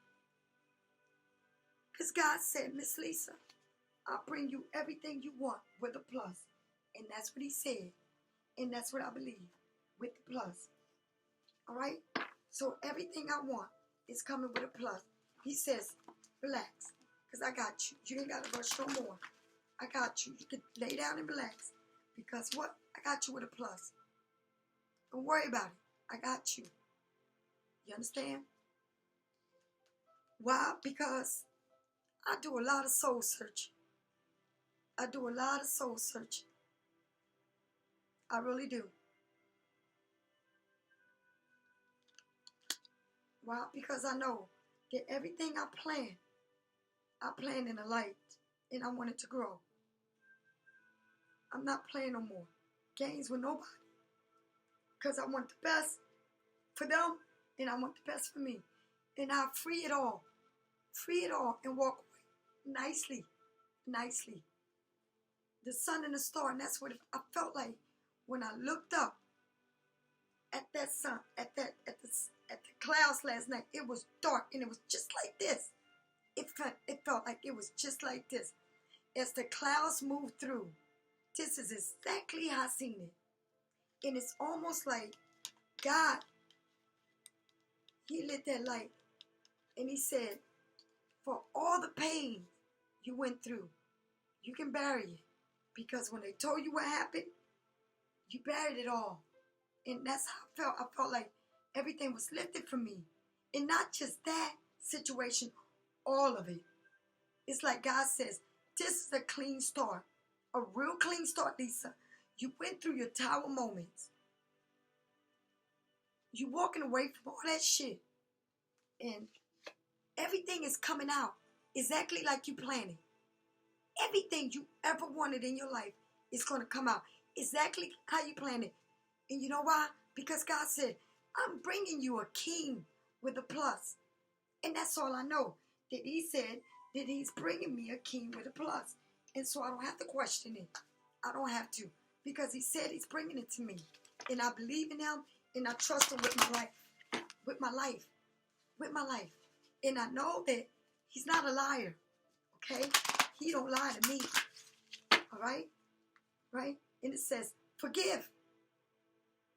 Because God said, Miss Lisa, I'll bring you everything you want with a plus. And that's what he said. And that's what I believe. With the plus. Alright? So everything I want is coming with a plus. He says, relax. Because I got you. You ain't got to rush no more. I got you. You can lay down and relax. Because what? I got you with a plus. Don't worry about it. I got you. You understand? Why? Because I do a lot of soul searching. I do a lot of soul searching. I really do. Why? Because I know that everything I plan in the light. And I want it to grow. I'm not playing no more games with nobody. Because I want the best for them. And I want the best for me. And I'll free it all. Free it all and walk away. Nicely. Nicely. The sun and the star. And that's what I felt like when I looked up at that sun, at the clouds last night. It was dark and it was just like this. It felt like it was just like this. As the clouds moved through, this is exactly how I seen it. And it's almost like God, he lit that light. And he said, for all the pain you went through, you can bury it. Because when they told you what happened, you buried it all. And that's how I felt. I felt like everything was lifted from me. And not just that situation, all of it. It's like God says, this is a clean start. A real clean start, Lisa. You went through your tower moments. You walking away from all that shit. And everything is coming out exactly like you planned it. Everything you ever wanted in your life is going to come out exactly how you planned it. And you know why? Because God said, I'm bringing you a king with a plus. And that's all I know. That he said that he's bringing me a king with a plus. And so I don't have to question it. I don't have to. Because he said he's bringing it to me. And I believe in him. And I trust him with my life. With my life. With my life. And I know that he's not a liar. Okay? He don't lie to me. All right? Right? And it says, forgive.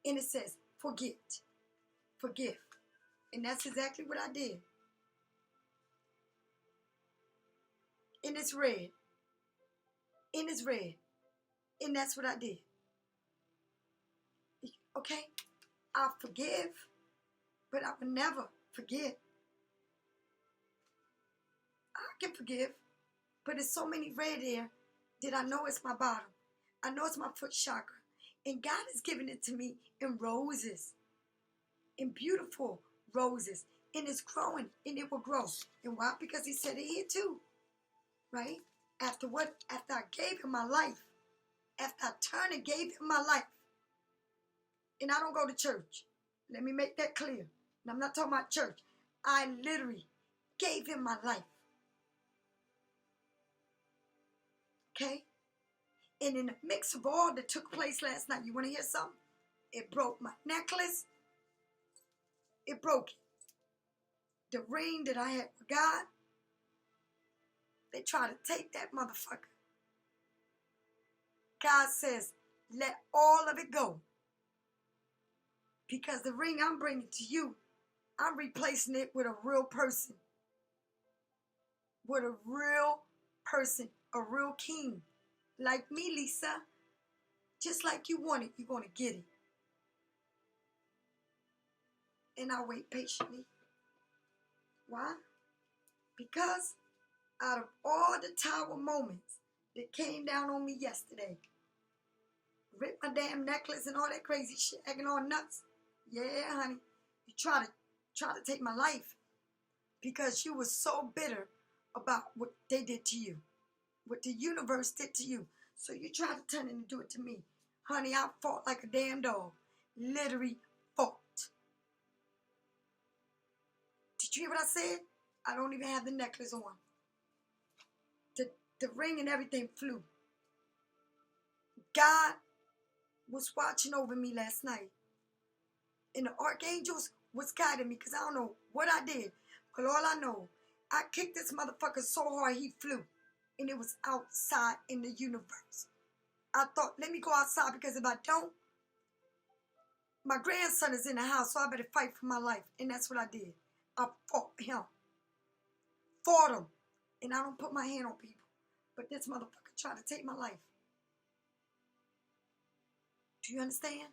And it says, forget. Forgive. And that's exactly what I did. And it's red. And it's red. And that's what I did. Okay? I forgive, but I will never forget. I can forgive, but there's so many red there that I know it's my bottom. I know it's my foot chakra. And God has given it to me in roses. In beautiful roses. And it's growing. And it will grow. And why? Because he said it here too. Right? After I gave him my life. After I turned and gave him my life. And I don't go to church. Let me make that clear. And I'm not talking about church. I literally gave him my life. Okay? And in the mix of all that took place last night, you want to hear something? It broke my necklace. It broke it. The ring that I had with God, they try to take that motherfucker. God says, let all of it go. Because the ring I'm bringing to you, I'm replacing it with a real person. With a real person. A real king. Like me, Lisa. Just like you want it, you're going to get it. And I wait patiently. Why? Because out of all the tower moments that came down on me yesterday, ripped my damn necklace and all that crazy shit, acting all nuts. Yeah, honey. You try to take my life because you were so bitter about what they did to you. What the universe did to you. So you tried to turn it and do it to me. Honey, I fought like a damn dog. Literally fought. Did you hear what I said? I don't even have the necklace on. The ring and everything flew. God was watching over me last night. And the archangels was guiding me because I don't know what I did. But all I know, I kicked this motherfucker so hard he flew. And it was outside in the universe. I thought, let me go outside because if I don't, my grandson is in the house, so I better fight for my life. And that's what I did. I fought him. Fought him. And I don't put my hand on people. But this motherfucker tried to take my life. Do you understand?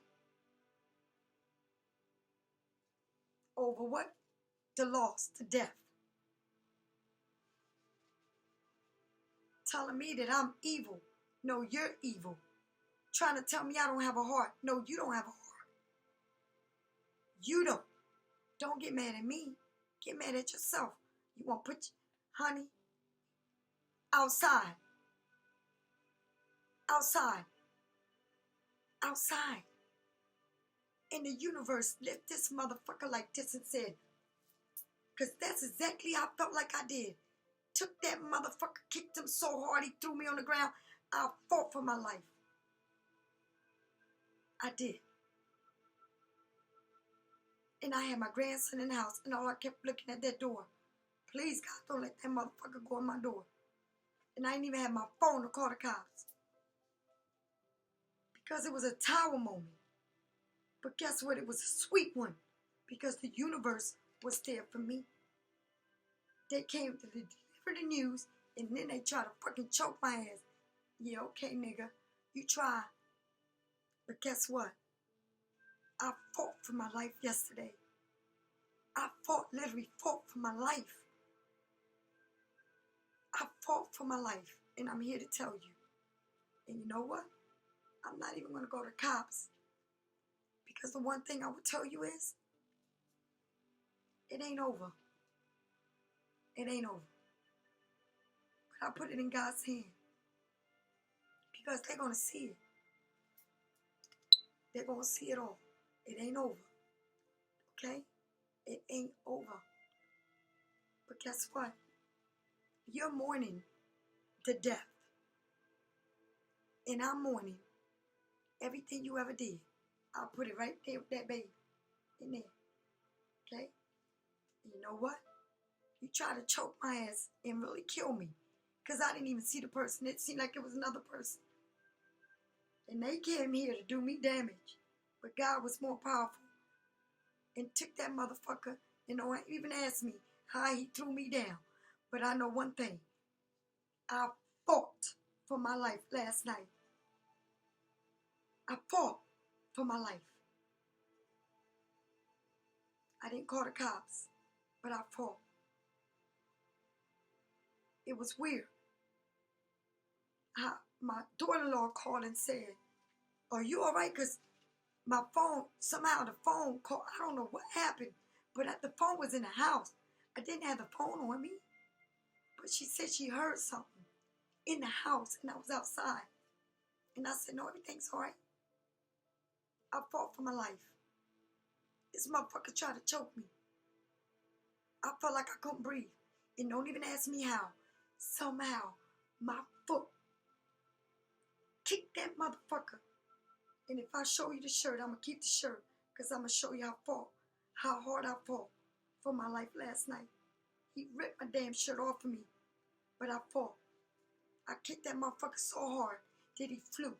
Over what? The loss, the death. Telling me that I'm evil. No, you're evil. Trying to tell me I don't have a heart. No, you don't have a heart. You don't. Don't get mad at me. Get mad at yourself. You want to put, honey, outside. Outside. Outside. And the universe left this motherfucker like this and said, because that's exactly how I felt like I did. Took that motherfucker, kicked him so hard he threw me on the ground. I fought for my life. I did. And I had my grandson in the house, and all I kept looking at that door. Please, God, don't let that motherfucker go in my door. And I didn't even have my phone to call the cops. Because it was a tower moment. But guess what? It was a sweet one. Because the universe was there for me. They came to deliver the news, and then they tried to fucking choke my ass. Yeah, okay, nigga. You try. But guess what? I fought for my life yesterday. I literally fought for my life. I fought for my life, and I'm here to tell you. And you know what? I'm not even going to go to cops. Because the one thing I would tell you is, it ain't over. It ain't over. But I put it in God's hand. Because they're going to see it. They're going to see it all. It ain't over. Okay? It ain't over. But guess what? You're mourning the death. And I'm mourning everything you ever did. I'll put it right there with that baby in there. Okay? And you know what? You try to choke my ass and really kill me. Because I didn't even see the person. It seemed like it was another person. And they came here to do me damage. But God was more powerful. And took that motherfucker and don't even ask me how he threw me down. But I know one thing. I fought for my life last night. I fought for my life. I didn't call the cops, but I fought. It was weird. My daughter-in-law called and said, "Are you all right?" Because my phone, somehow the phone called. I don't know what happened, but the phone was in the house. I didn't have the phone on me, but she said she heard something in the house, and I was outside. And I said, "No, everything's all right." I fought for my life. This motherfucker tried to choke me. I felt like I couldn't breathe. And don't even ask me how. Somehow, my foot kicked that motherfucker. And if I show you the shirt, I'm going to keep the shirt. Because I'm going to show you how hard I fought for my life last night. He ripped my damn shirt off of me. But I fought. I kicked that motherfucker so hard that he flew.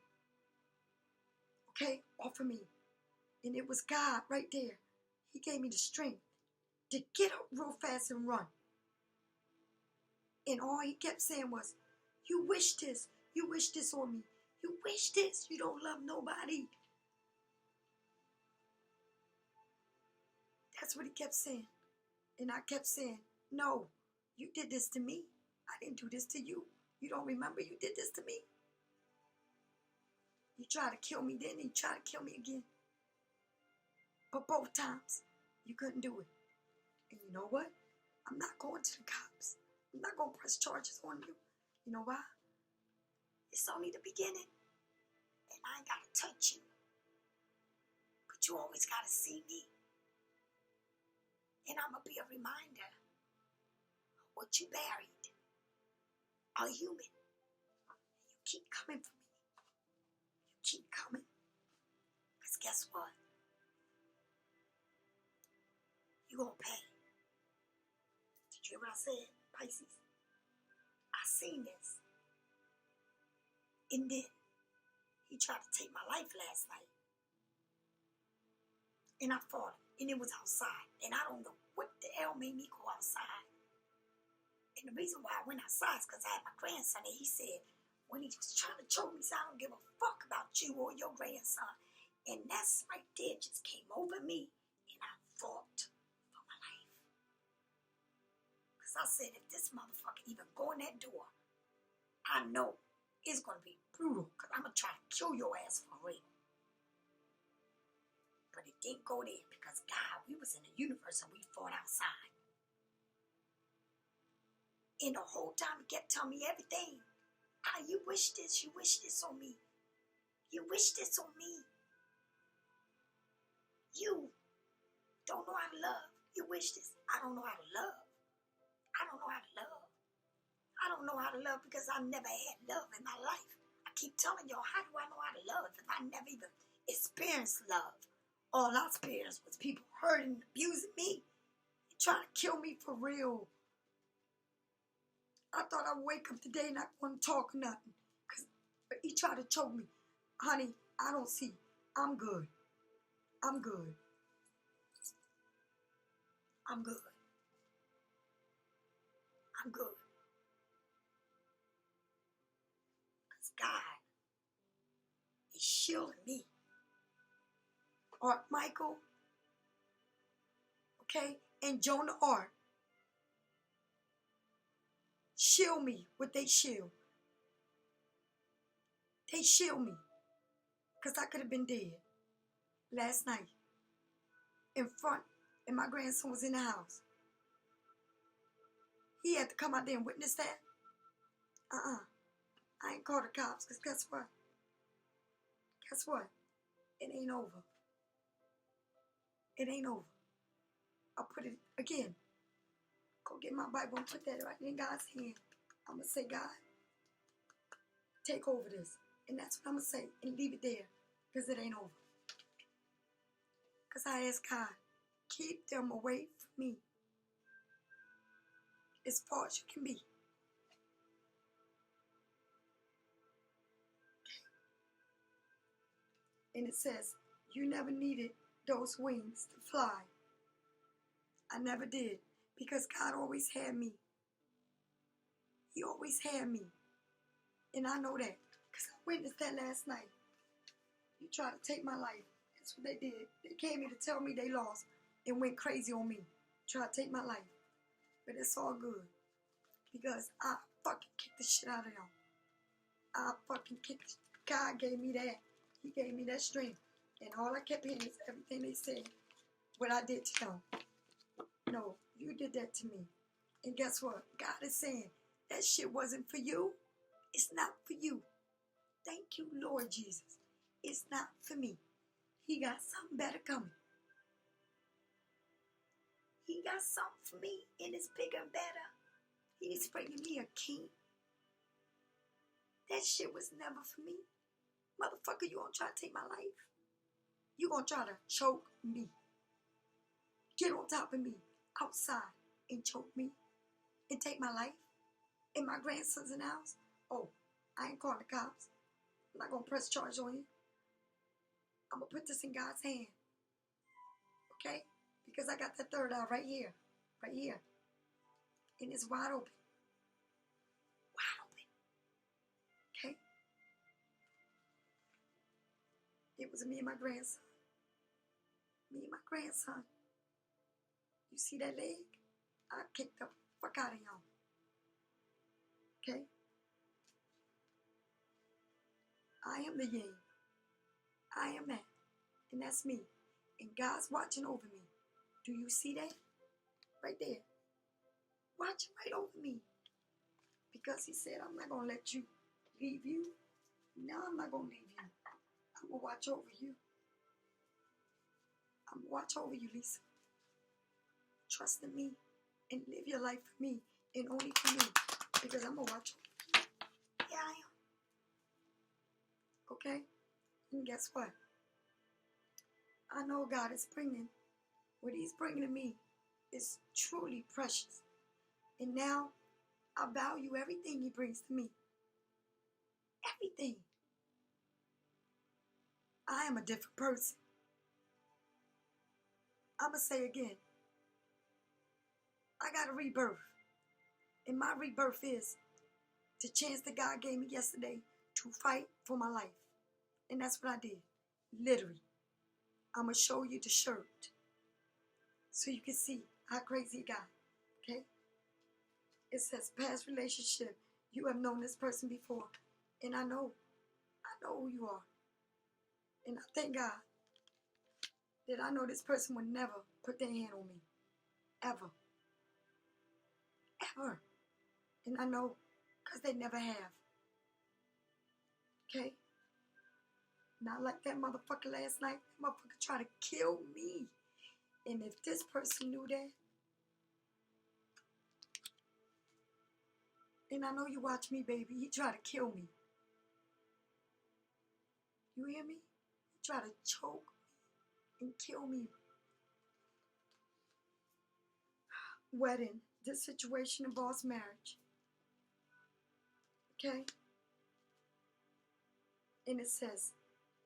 Okay? Off of me. And it was God right there. He gave me the strength to get up real fast and run. And all he kept saying was, "You wish this. You wish this on me. You wish this. You don't love nobody." That's what he kept saying. And I kept saying, "No, you did this to me. I didn't do this to you. You don't remember you did this to me? You tried to kill me then, and you tried to kill me again. But both times, you couldn't do it. And you know what? I'm not going to the cops. I'm not going to press charges on you. You know why? It's only the beginning. And I ain't got to touch you. But you always got to see me. And I'm going to be a reminder of what you buried. A human. And you keep coming for me. You keep coming. Because guess what? You going to pay. Did you hear what I said, Pisces? I seen this. And then he tried to take my life last night. And I fought him. And it was outside. And I don't know what the hell made me go outside. And the reason why I went outside is because I had my grandson. And he said, when he was trying to choke me, he said, "I don't give a fuck about you or your grandson." And that's right there just came over me. And I fought for my life. Because I said, if this motherfucker even go in that door, I know it's going to be brutal. Because I'm going to try to kill your ass for real. But it didn't go there because God, we was in the universe and we fought outside. And the whole time he kept telling me everything. "Ah, you wish this on me. You wish this on me. You don't know how to love. You wish this." I don't know how to love. I don't know how to love. I don't know how to love because I never had love in my life. I keep telling y'all, how do I know how to love if I never even experienced love? All I experienced was people hurting and abusing me. Trying to kill me for real. I thought I'd wake up today and not want to talk nothing. But he tried to choke me. Honey, I don't see. I'm good. I'm good. I'm good. I'm good. Because God is shielding me. Art Michael, okay, and Jonah Art shield me with they shield. They shield me. Because I could have been dead last night. In front, and my grandson was in the house. He had to come out there and witness that. I ain't called the cops, because guess what? Guess what? It ain't over. It ain't over. I'll put it again. Go get my Bible and put that right in God's hand. I'm going to say, God, take over this. And that's what I'm going to say. And leave it there. Because it ain't over. Because I ask God, keep them away from me. As far as you can be. And it says, you never needed those wings to fly. I never did. Because God always had me. He always had me. And I know that. Because I witnessed that last night. You tried to take my life. That's what they did. They came here to tell me they lost and went crazy on me. Tried to take my life. But it's all good. Because I fucking kicked the shit out of them. I fucking kicked. God gave me that. He gave me that strength. And all I kept hearing is everything they said. What I did to them. No, you did that to me. And guess what? God is saying, that shit wasn't for you. It's not for you. Thank you, Lord Jesus. It's not for me. He got something better coming. He got something for me, and it's bigger and better. He's bringing me a king. That shit was never for me. Motherfucker, you gonna try to take my life? You gonna try to choke me? Get on top of me, outside, and choke me? And take my life? And my grandson's in the house? Oh, I ain't calling the cops. I'm not gonna press charge on you. I'm gonna put this in God's hand. Okay? Because I got that third eye right here. Right here. And it's wide open. Wide open. Okay? It was me and my grandson. Me and my grandson. You see that leg? I kicked the fuck out of y'all. Okay? I am the yin. I am that. And that's me. And God's watching over me. Do you see that? Right there. Watching right over me. Because he said, I'm not going to let you leave you. No, I'm not going to leave you. I'm going to watch over you. I'm going to watch over you, Lisa. Trust in me. And live your life for me. And only for me. Because I'm going to watch over you. Yeah, I am. Okay? And guess what? I know God is bringing. What he's bringing to me is truly precious. And now, I value everything he brings to me. Everything. I am a different person. I'm going to say again. I got a rebirth. And my rebirth is the chance that God gave me yesterday to fight for my life. And that's what I did. Literally. I'm going to show you the shirt. So you can see how crazy it got. Okay? It says past relationship. You have known this person before. And I know who you are. And I thank God that I know this person would never put their hand on me. Ever. Ever. And I know because they never have. Okay? Not like that motherfucker last night. That motherfucker tried to kill me. And if this person knew that, and I know you watch me, baby, he tried to kill me. You hear me? He tried to choke me and kill me. Wedding. This situation involves marriage. Okay? And it says,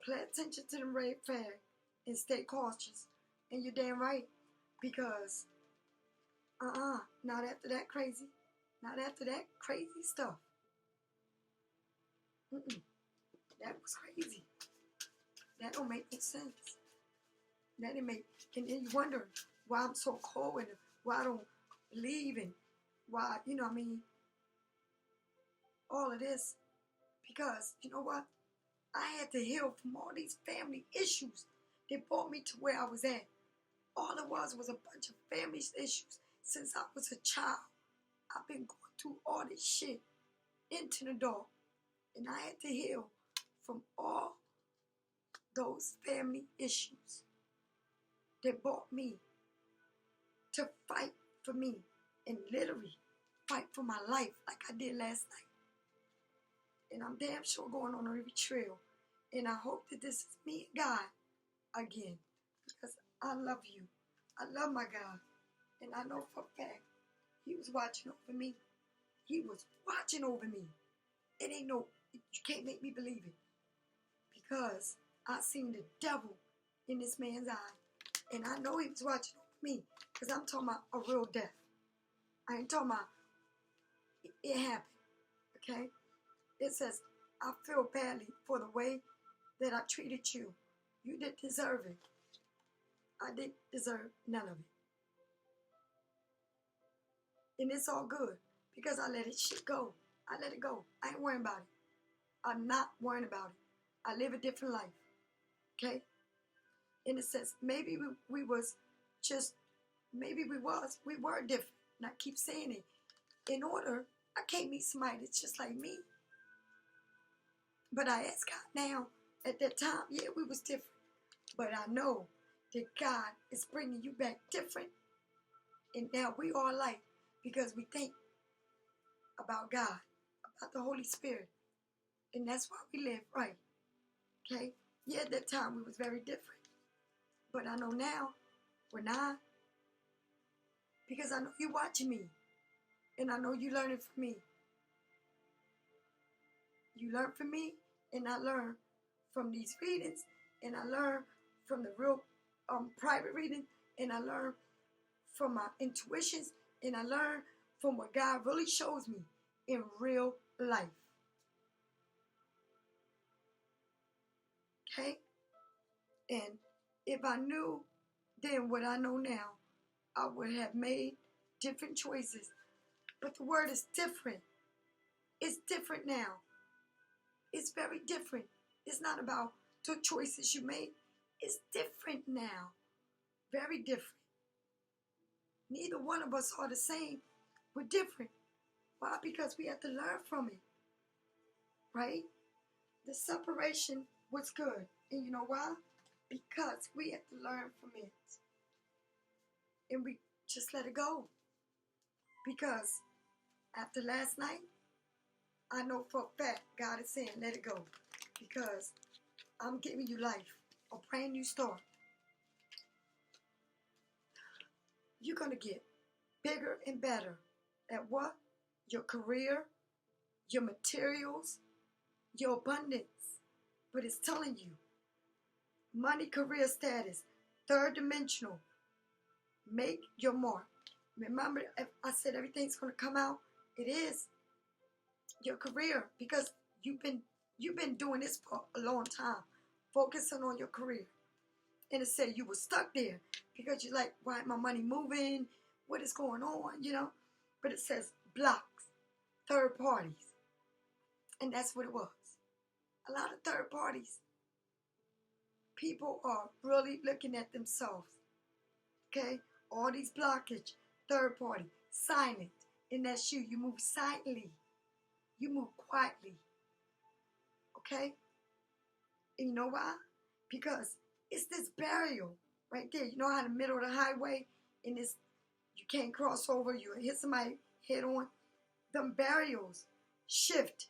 pay attention to the red flag and stay cautious. And you're damn right. Because, not after that crazy. Not after that crazy stuff. That was crazy. That don't make no sense. That didn't make, and then you wonder why I'm so cold and why I don't believe and why, you know what I mean, all of this. Because, you know what? I had to heal from all these family issues that brought me to where I was at. All it was a bunch of family issues since I was a child. I've been going through all this shit into the dark. And I had to heal from all those family issues that brought me to fight for me and literally fight for my life like I did last night. And I'm damn sure going on a betrayal. And I hope that this is me and God again. Because I love you. I love my God. And I know for a fact he was watching over me. He was watching over me. It ain't no, you can't make me believe it. Because I seen the devil in this man's eye. And I know he was watching over me. Because I'm talking about a real death. I ain't talking about it happened. Okay? It says, I feel badly for the way that I treated you. You didn't deserve it. I didn't deserve none of it. And it's all good because I let it shit go. I let it go. I ain't worrying about it. I'm not worrying about it. I live a different life. Okay? And it says, maybe we were different. And I keep saying it. In order, I can't meet somebody that's just like me. But I ask God now, at that time, yeah, we was different. But I know that God is bringing you back different. And now we are alike because we think about God, about the Holy Spirit. And that's why we live right. Okay? Yeah, at that time we was very different. But I know now we're not. Because I know you watching me. And I know you learning from me. You learn from me, and I learn from these readings, and I learn from the real private reading, and I learn from my intuitions, and I learn from what God really shows me in real life. Okay? And if I knew then what I know now, I would have made different choices. But the word is different. It's different now. It's very different. It's not about the choices you made. It's different now. Very different. Neither one of us are the same. We're different. Why? Because we have to learn from it. Right? The separation was good. And you know why? Because we have to learn from it. And we just let it go. Because after last night, I know for a fact God is saying let it go. Because I'm giving you life. A brand new start. You're going to get bigger and better at what? Your career, your materials, your abundance. But it's telling you, money, career status, third dimensional, make your mark. Remember, if I said everything's going to come out, it is your career because you've been doing this for a long time, focusing on your career. And it said you were stuck there because you're like, why ain't my money moving? What is going on? You know? But it says blocks, third parties. And that's what it was. A lot of third parties. People are really looking at themselves. Okay? All these blockage, third party, silent. And that's you. You move silently. You move quietly. Okay? And you know why? Because it's this burial right there. You know how in the middle of the highway and this you can't cross over, you hit somebody head on. Them burials shift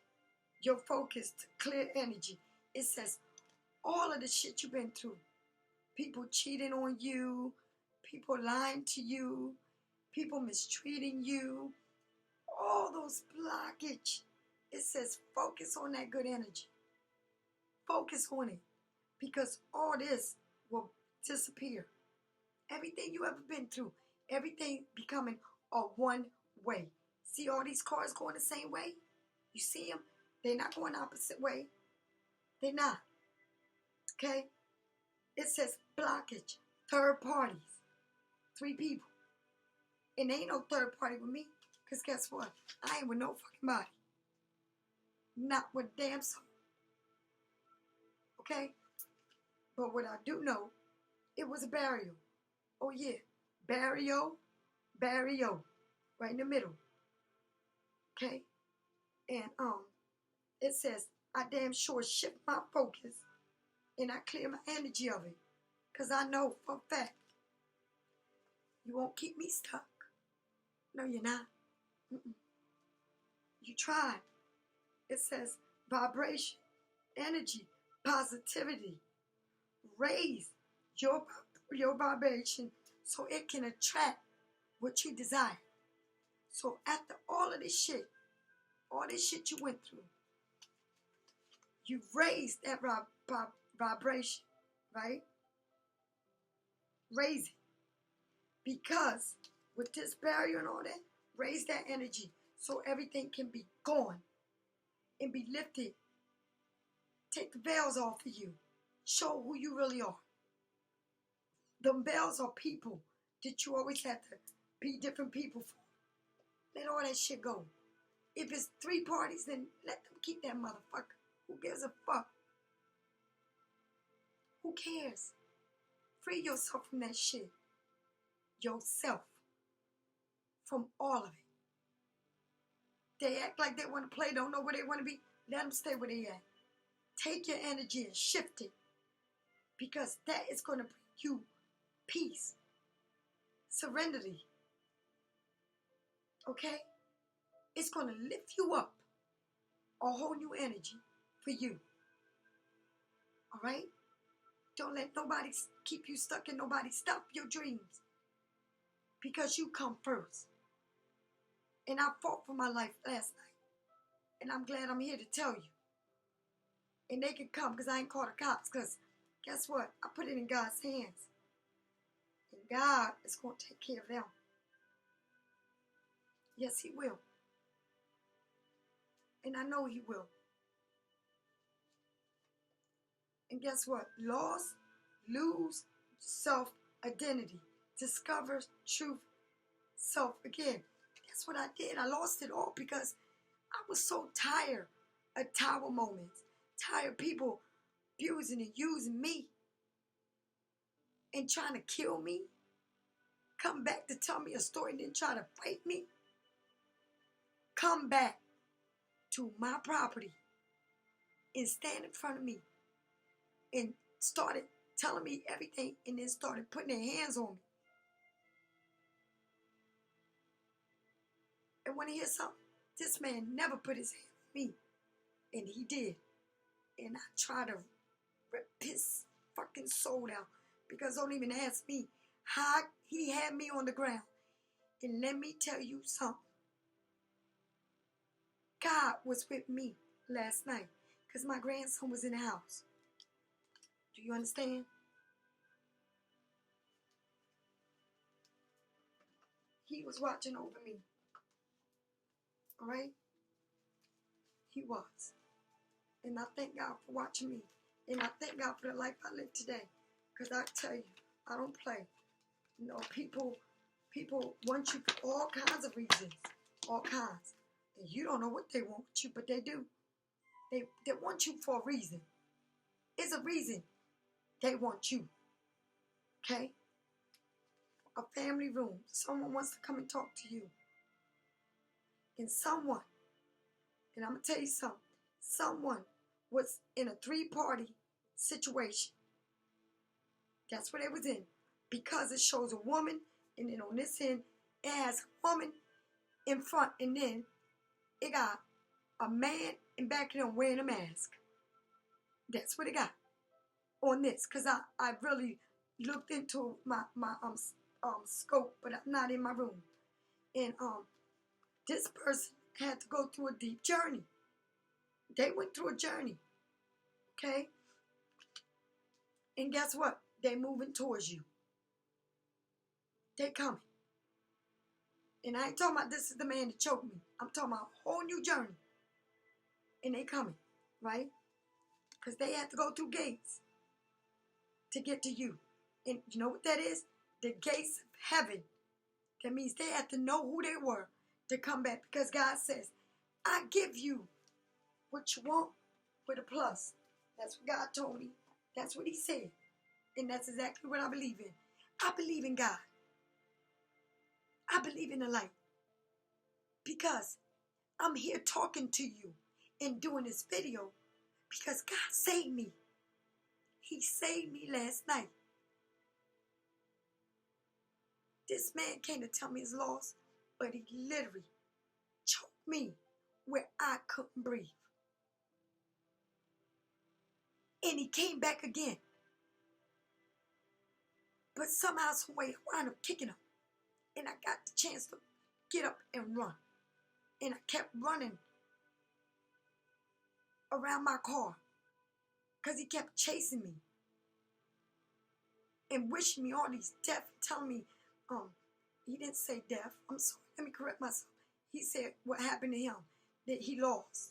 your focus to clear energy. It says all of the shit you've been through. People cheating on you, people lying to you, people mistreating you, all those blockage. It says focus on that good energy. Focus on it. Because all this will disappear. Everything you ever been through, everything becoming a one way. See all these cars going the same way? You see them? They're not going the opposite way. They're not. Okay? It says blockage, third parties, 3 people. And there ain't no third party with me. Because guess what? I ain't with no fucking body. Not with a damn soul. Okay? But what I do know, it was a burial. Oh yeah. Burial. Right in the middle. Okay? And it says, I damn sure shift my focus and I clear my energy of it. Because I know for a fact, you won't keep me stuck. No, you're not. You tried. It says, vibration, energy, positivity. Raise your vibration so it can attract what you desire. So after all this shit you went through, you raised that vibration, right? Raise it. Because with this barrier and all that, raise that energy so everything can be gone and be lifted. Take the veils off of you. Show who you really are. The veils are people that you always have to be different people for. Let all that shit go. If it's 3 parties, then let them keep that motherfucker. Who gives a fuck? Who cares? Free yourself from that shit. Yourself. From all of it. They act like they want to play, don't know where they want to be. Let them stay where they at. Take your energy and shift it. Because that is going to bring you peace. Serenity. Okay? It's going to lift you up. A whole new energy for you. Alright? Don't let nobody keep you stuck in nobody. Stop your dreams. Because you come first. And I fought for my life last night. And I'm glad I'm here to tell you. And they can come because I ain't called the cops. Because guess what? I put it in God's hands. And God is going to take care of them. Yes, He will. And I know He will. And guess what? Lost, lose self-identity. Discover truth, self again. That's what I did. I lost it all because I was so tired of tower moments. Tired of people abusing and using me. And trying to kill me. Come back to tell me a story and then try to fight me. Come back to my property and stand in front of me and started telling me everything and then started putting their hands on me. And when I hear something, this man never put his hand on me. And he did. And I try to rip his fucking soul out. Because don't even ask me how he had me on the ground. And let me tell you something. God was with me last night. Because my grandson was in the house. Do you understand? He was watching over me. Alright? He was. And I thank God for watching me. And I thank God for the life I live today. Because I tell you, I don't play. You know, people want you for all kinds of reasons. All kinds. And you don't know what they want with you, but they do. They want you for a reason. It's a reason they want you. Okay? A family room. Someone wants to come and talk to you. And someone, and I'm going to tell you something, someone was in a 3-party situation. That's what it was in. Because it shows a woman, and then on this end, it has a woman in front, and then it got a man in back of them wearing a mask. That's what it got on this. Because I really looked into my scope, but I'm not in my room. And this person had to go through a deep journey. They went through a journey. Okay? And guess what? They moving towards you. They coming. And I ain't talking about this is the man that choked me. I'm talking about a whole new journey. And they coming. Right? Because they had to go through gates to get to you. And you know what that is? The gates of heaven. That means they had to know who they were to come back. Because God says, I give you what you want with a plus. That's what God told me. That's what He said. And that's exactly what I believe in. I believe in God. I believe in the light. Because I'm here talking to you and doing this video because God saved me. He saved me last night. This man came to tell me he's lost, but he literally choked me where I couldn't breathe. And he came back again. But somehow, some way, I wound up kicking him. And I got the chance to get up and run. And I kept running around my car because he kept chasing me and wishing me all these death, telling me, he didn't say death. I'm sorry, let me correct myself. He said what happened to him, that he lost.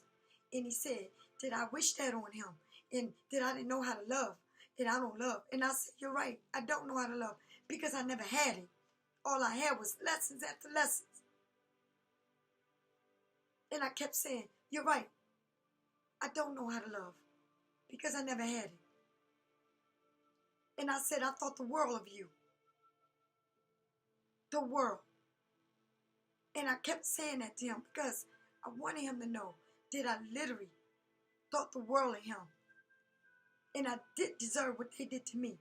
And he said, did I wish that on him? And that I didn't know how to love, that I don't love. And I said, you're right, I don't know how to love because I never had it. All I had was lessons after lessons. And I kept saying, you're right, I don't know how to love because I never had it. And I said, I thought the world of you. The world. And I kept saying that to him because I wanted him to know that I literally thought the world of him. And I did deserve what they did to me.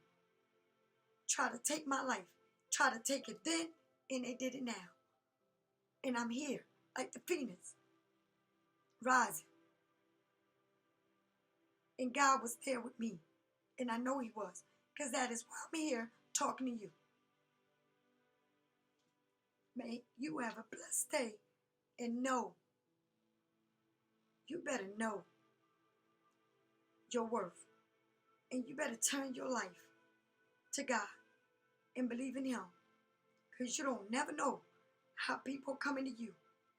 Try to take my life. Try to take it then, and they did it now. And I'm here, like the phoenix, rising. And God was there with me. And I know he was. Because that is why I'm here talking to you. May you have a blessed day. And know, you better know your worth. And you better turn your life to God and believe in him. Because you don't never know how people come into you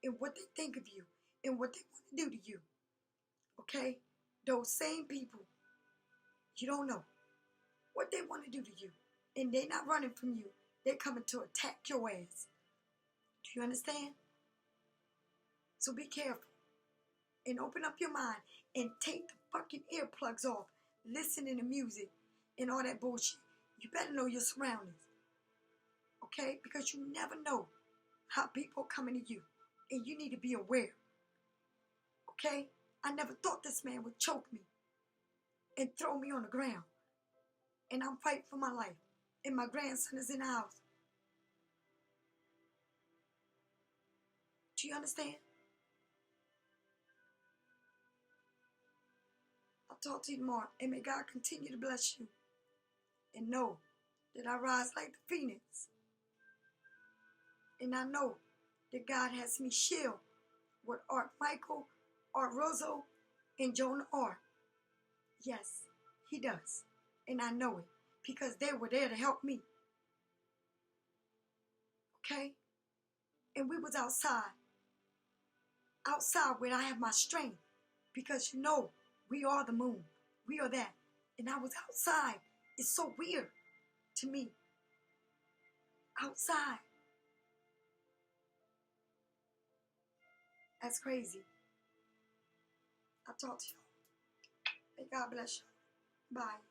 and what they think of you and what they want to do to you. Okay? Those same people, you don't know what they want to do to you. And they're not running from you. They're coming to attack your ass. Do you understand? So be careful. And open up your mind and take the fucking earplugs off. Listening to music and all that bullshit. You better know your surroundings. Okay? Because you never know how people are coming to you. And you need to be aware. Okay? I never thought this man would choke me and throw me on the ground. And I'm fighting for my life. And my grandson is in the house. Do you understand? I'll talk to you tomorrow. And may God continue to bless you. And know that I rise like the phoenix. And I know that God has me shield with Art Michael, Art Rosso, and Jonah Art. Yes, he does. And I know it. Because they were there to help me. Okay? And we was outside. Outside where I have my strength. Because you know, we are the moon. We are that. And I was outside. It's so weird to me. Outside. That's crazy. I'll talk to you. May God bless you. Bye.